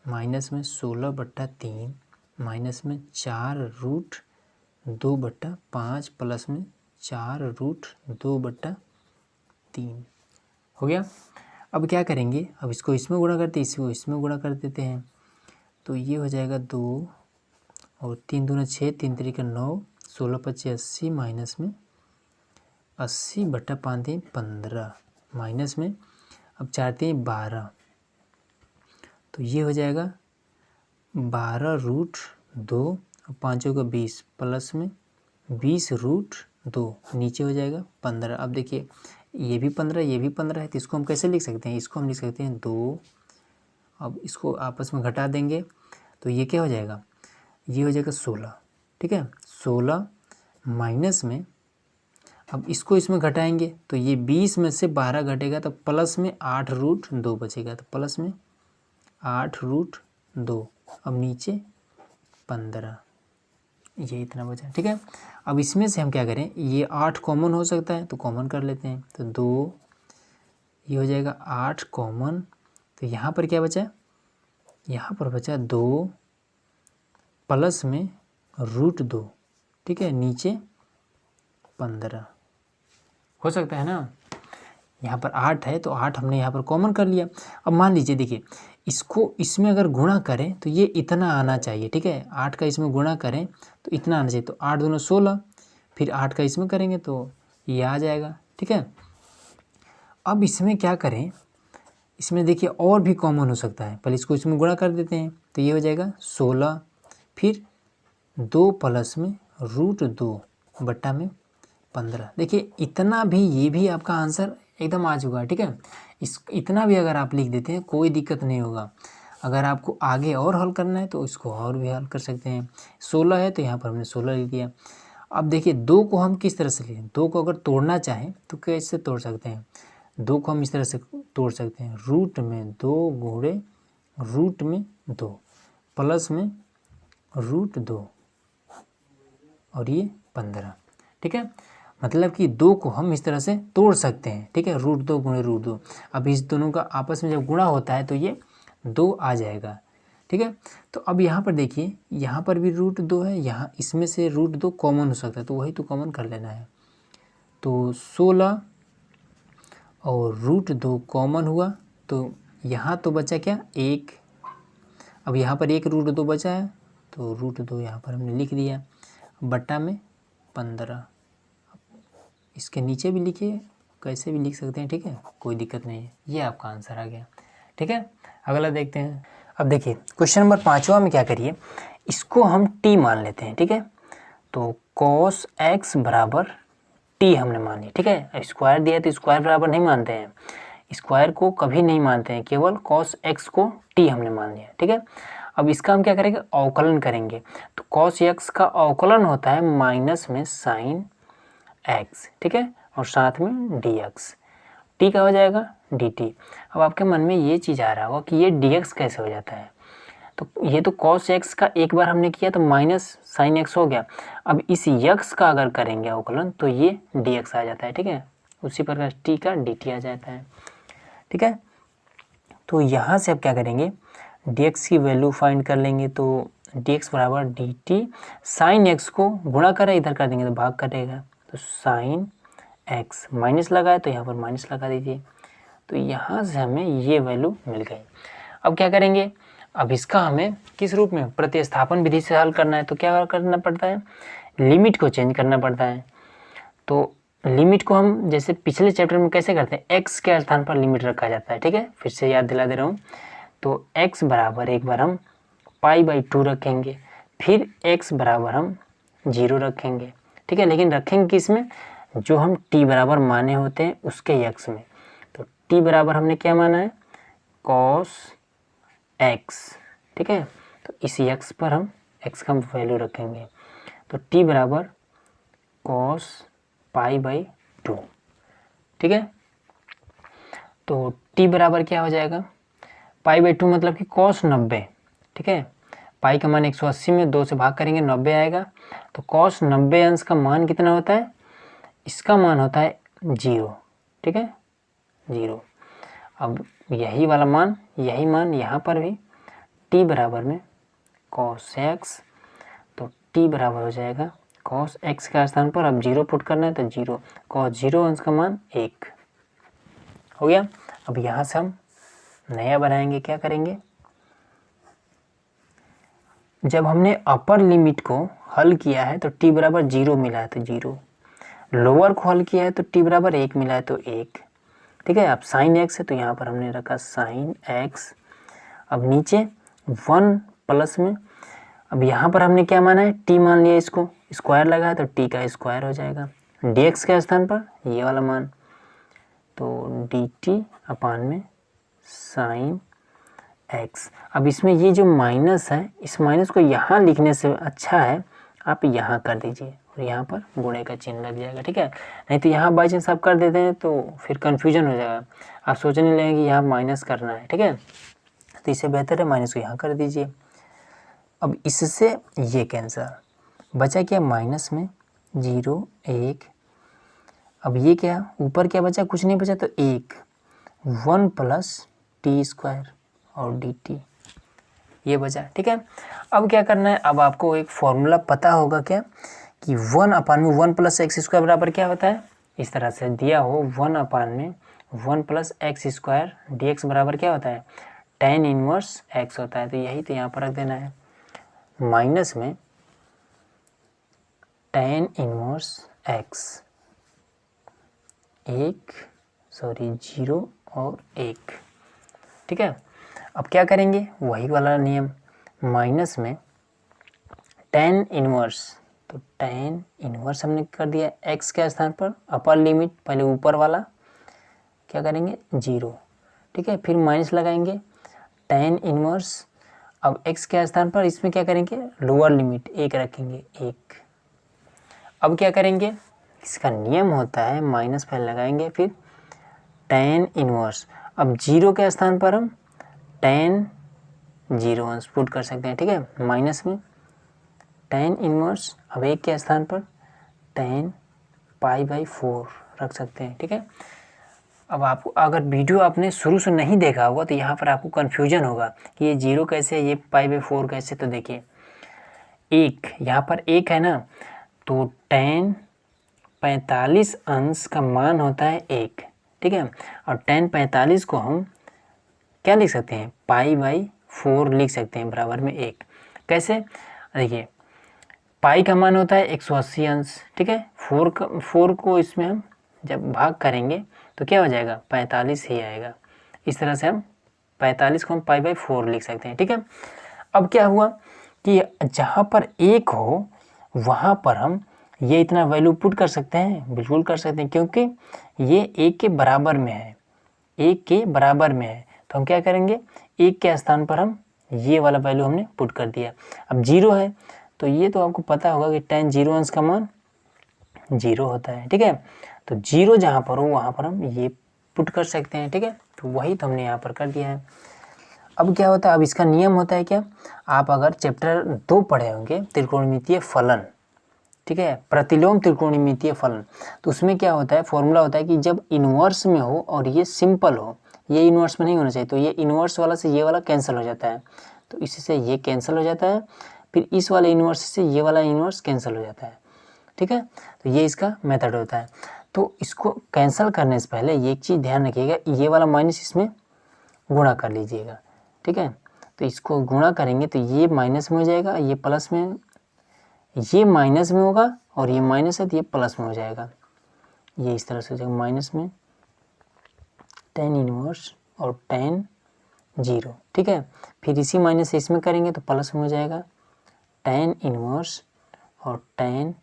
A: माइनस में 16/3 माइनस में 4√2/5 प्लस में 4√2/3 हो गया। अब क्या करेंगे, अब इसको इसमें गुणा करते हैं, इसको इसमें गुणा कर देते हैं, तो ये हो जाएगा 2 और 3 दूना 6, 3 3 9, 16×5 80 माइनस में 80/5 15 माइनस में अब 4 3 12, तो ये हो जाएगा 12√2 और 5 का 20 प्लस में 20√2 नीचे हो जाएगा 15। अब देखिए ये भी 15 ये भी 15 है, तो इसको हम कैसे लिख सकते हैं, इसको हम लिख सकते हैं 2, अब इसको आपस में घटा देंगे तो ये क्या हो जाएगा, ये हो जाएगा 16। ठीक है, 16 माइनस में अब इसको इसमें घटाएंगे तो ये 20 में से 12 घटेगा तो प्लस में 8√2 बचेगा, तो प्लस में 8√2, अब नीचे 15, ये इतना बचा। ठीक है, अब इसमें से हम क्या करें, ये 8 कॉमन हो सकता है तो कॉमन कर लेते हैं, तो 2, ये हो जाएगा 8 कॉमन, तो यहाँ पर क्या बचा, यहाँ पर बचा 2 प्लस में √2। ठीक है, नीचे 15 हो सकता है ना, यहाँ पर 8 है तो 8 हमने यहाँ पर कॉमन कर लिया। अब मान लीजिए देखिए इसको इसमें अगर गुणा करें तो ये इतना आना चाहिए। ठीक है, 8 का इसमें गुणा करें तो इतना आना चाहिए, तो 8 दूना 16, फिर 8 का इसमें करेंगे तो ये आ जाएगा। ठीक है, अब इसमें क्या करें, इसमें देखिए और भी कॉमन हो सकता है, पहले इसको इसमें गुणा कर देते हैं, तो ये हो जाएगा 16, फिर 2 प्लस में √2/15। देखिए इतना भी, ये भी आपका आंसर एकदम आ चुका है। ठीक है, इतना भी अगर आप लिख देते हैं कोई दिक्कत नहीं होगा। अगर आपको आगे और हल करना है तो इसको और भी हल कर सकते हैं। 16 है तो यहाँ पर हमने 16 लिख दिया। अब देखिए 2 को हम किस तरह से लें, 2 को अगर तोड़ना चाहें तो कैसे तोड़ सकते हैं, 2 को हम इस तरह से तोड़ सकते हैं, रूट में 2 गुणे रूट में 2 प्लस में √2 और ये 15। ठीक है, मतलब कि 2 को हम इस तरह से तोड़ सकते हैं। ठीक है, √2 गुणे √2, अब इस दोनों का आपस में जब गुणा होता है तो ये 2 आ जाएगा। ठीक है, तो अब यहाँ पर देखिए यहाँ पर भी √2 है, यहाँ इसमें से √2 कॉमन हो सकता है तो वही तो कॉमन कर लेना है, तो 16 और √2 कॉमन हुआ तो यहाँ तो बचा क्या 1, अब यहाँ पर 1 √2 बचा है तो √2 यहाँ पर हमने लिख दिया, बट्टा में 15। इसके नीचे भी लिखिए, कैसे भी लिख सकते हैं। ठीक है, कोई दिक्कत नहीं है, ये आपका आंसर आ गया। ठीक है, अगला देखते हैं। अब देखिए क्वेश्चन नंबर 5वां में क्या करिए, इसको हम t मान लेते हैं। ठीक है, तो cos x बराबर t हमने मान लिया। ठीक है, स्क्वायर दिया तो स्क्वायर बराबर नहीं मानते हैं, स्क्वायर को कभी नहीं मानते हैं, केवल cos x को t हमने मान लिया। ठीक है, अब इसका हम क्या करेंगे, अवकलन करेंगे, तो cos x का अवकलन होता है माइनस में sin x। ठीक है, और साथ में dx, t का हो जाएगा dt। अब आपके मन में ये चीज़ आ रहा होगा कि ये dx कैसे हो जाता है, तो ये तो cos x का एक बार हमने किया तो माइनस sin x हो गया, अब इस x का अगर करेंगे अवकलन तो ये dx आ जाता है। ठीक है, उसी प्रकार t का dt आ जाता है। ठीक है, तो यहाँ से अब क्या करेंगे, dx की वैल्यू फाइंड कर लेंगे, तो dx बराबर dt, sin x को गुणा करें इधर कर देंगे तो भाग कटेगा, तो sin x माइनस लगाए तो यहाँ पर माइनस लगा दीजिए, तो यहाँ से हमें ये वैल्यू मिल गई। अब क्या करेंगे, अब इसका हमें किस रूप में, प्रतिस्थापन विधि से हल करना है, तो क्या करना पड़ता है, लिमिट को चेंज करना पड़ता है। तो लिमिट को हम जैसे पिछले चैप्टर में कैसे करते हैं, x के स्थान पर लिमिट रखा जाता है। ठीक है, फिर से याद दिला दे रहा हूँ, तो x बराबर एक बार हम π/2 रखेंगे, फिर x बराबर हम 0 रखेंगे। ठीक है, लेकिन रखेंगे किस में, जो हम t बराबर माने होते हैं उसके x में, तो t बराबर हमने क्या माना है, cos x। ठीक है, तो इस x पर हम x का वैल्यू रखेंगे, तो t बराबर cos π/2। ठीक है, तो t बराबर क्या हो जाएगा, π/2 मतलब कि cos 90। ठीक है, पाई का मान 180 में 2 से भाग करेंगे 90 आएगा, तो cos 90 अंश का मान कितना होता है, इसका मान होता है 0, ठीक है, 0। अब यही वाला मान, यही मान यहाँ पर भी t बराबर में cos x, तो t बराबर हो जाएगा cos x का स्थान पर अब 0 पुट करना है तो 0, cos 0 अंश का मान 1 हो गया। अब यहाँ से हम नया बनाएंगे, क्या करेंगे, जब हमने अपर लिमिट को हल किया है तो t बराबर 0 मिला है तो 0, लोअर को हल किया है तो t बराबर 1 मिला है तो 1, ठीक है। अब साइन x है तो यहाँ पर हमने रखा साइन x। अब नीचे 1 प्लस में, अब यहाँ पर हमने क्या माना है, t मान लिया, इसको स्क्वायर लगा है तो t का स्क्वायर हो जाएगा, dx के स्थान पर ये वाला मान, तो dt अपान में साइन x। अब इसमें ये जो माइनस है, इस माइनस को यहाँ लिखने से अच्छा है आप यहाँ कर दीजिए और यहाँ पर गुणे का चिन्ह लग जाएगा, ठीक है। नहीं तो यहाँ बाई चांस आप कर देते हैं तो फिर कन्फ्यूजन हो जाएगा, आप सोचने लगेंगे कि यहाँ माइनस करना है, ठीक है। तो इससे बेहतर है माइनस को यहाँ कर दीजिए। अब इससे ये कैंसिल, बचा क्या, माइनस में 0 1, अब ये क्या ऊपर क्या बचा, कुछ नहीं बचा तो 1 प्लस टी स्क्वायर और dt ये बचा, ठीक है। अब क्या करना है, अब आपको एक फॉर्मूला पता होगा क्या कि 1 अपान में 1 प्लस एक्स स्क्वायर बराबर क्या होता है, इस तरह से दिया हो 1 अपान में 1 प्लस एक्स स्क्वायर dx बराबर क्या होता है, tan इनवर्स x होता है। तो यही तो यहाँ पर रख देना है, माइनस में tan इनवर्स x 0 और 1, ठीक है। अब क्या करेंगे, वही वाला नियम, माइनस में tan इनवर्स, तो tan इनवर्स हमने कर दिया x के स्थान पर, अपर लिमिट पहले ऊपर वाला क्या करेंगे 0, ठीक है, फिर माइनस लगाएंगे tan इनवर्स, अब x के स्थान पर इसमें क्या करेंगे, लोअर लिमिट 1 रखेंगे 1। अब क्या करेंगे, इसका नियम होता है माइनस पहले लगाएंगे फिर tan इनवर्स, अब 0 के स्थान पर हम tan 0 अंश पुट कर सकते हैं, ठीक है, माइनस में tan इनवर्स, अब 1 के स्थान पर tan π/4 रख सकते हैं, ठीक है। अब आपको अगर वीडियो आपने शुरू से नहीं देखा होगा तो यहाँ पर आपको कन्फ्यूजन होगा कि ये 0 कैसे, ये π/4 कैसे। तो देखिए 1 यहाँ पर 1 है ना, तो tan 45 अंश का मान होता है 1, ठीक है, और tan 45 को हम क्या लिख सकते हैं, π/4 लिख सकते हैं बराबर में 1। कैसे, देखिए पाई का मान होता है 180 अंश, ठीक है, 4 को इसमें हम जब भाग करेंगे तो क्या हो जाएगा, 45 ही आएगा। इस तरह से हम 45 को हम π/4 लिख सकते हैं, ठीक है। अब क्या हुआ कि जहाँ पर 1 हो वहाँ पर हम ये इतना वैल्यू पुट कर सकते हैं, बिल्कुल कर सकते हैं, क्योंकि ये 1 के बराबर में है, 1 के बराबर में है। तो हम क्या करेंगे, 1 के स्थान पर हम ये वाला वैल्यू हमने पुट कर दिया। अब 0 है तो ये तो आपको पता होगा कि tan 0 अंश का मान 0 होता है, ठीक है। तो 0 जहाँ पर हो वहाँ पर हम ये पुट कर सकते हैं, ठीक है। तो वही तो हमने यहाँ पर कर दिया है। अब क्या होता है, अब इसका नियम होता है क्या, आप अगर चैप्टर 2 पढ़े होंगे त्रिकोणमितीय फलन, ठीक है, प्रतिलोम त्रिकोणमितीय फलन, तो उसमें क्या होता है, फॉर्मूला होता है कि जब इन्वर्स में हो और ये सिंपल हो, ये इन्वर्स में नहीं होना चाहिए, तो ये इन्वर्स वाला से ये वाला कैंसिल हो जाता है, तो इससे ये कैंसिल हो जाता है, फिर इस वाले इन्वर्स से ये वाला इन्वर्स कैंसिल हो जाता है, ठीक है। तो ये इसका मेथड होता है। तो इसको कैंसिल करने से पहले ये एक चीज़ ध्यान रखिएगा, ये वाला माइनस इसमें गुणा कर लीजिएगा, ठीक है। तो इसको गुणा करेंगे तो ये माइनस में हो जाएगा, ये प्लस में, ये माइनस में होगा और ये माइनस है तो ये प्लस में हो जाएगा, ये इस तरह से हो जाएगा, माइनस में tan इनवर्स और tan 0, ठीक है। फिर इसी माइनस से इसमें करेंगे तो प्लस में हो जाएगा tan इनवर्स और tan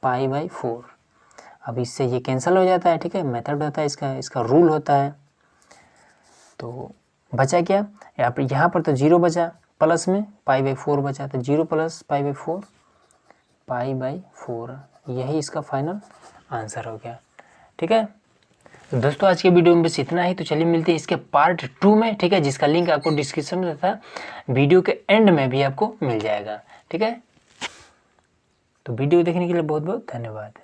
A: π/4। अब इससे ये कैंसिल हो जाता है, ठीक है, मेथड होता है इसका, इसका रूल होता है। तो बचा क्या, यहाँ पर तो 0 बचा, प्लस में π/4 बचा, तो 0 प्लस π/4 π/4, यही इसका फाइनल आंसर हो गया, ठीक है। तो दोस्तों आज के वीडियो में बस इतना ही। तो चलिए मिलते हैं इसके पार्ट 2 में, ठीक है, जिसका लिंक आपको डिस्क्रिप्शन में तथा वीडियो के एंड में भी आपको मिल जाएगा, ठीक है। तो वीडियो देखने के लिए बहुत बहुत धन्यवाद।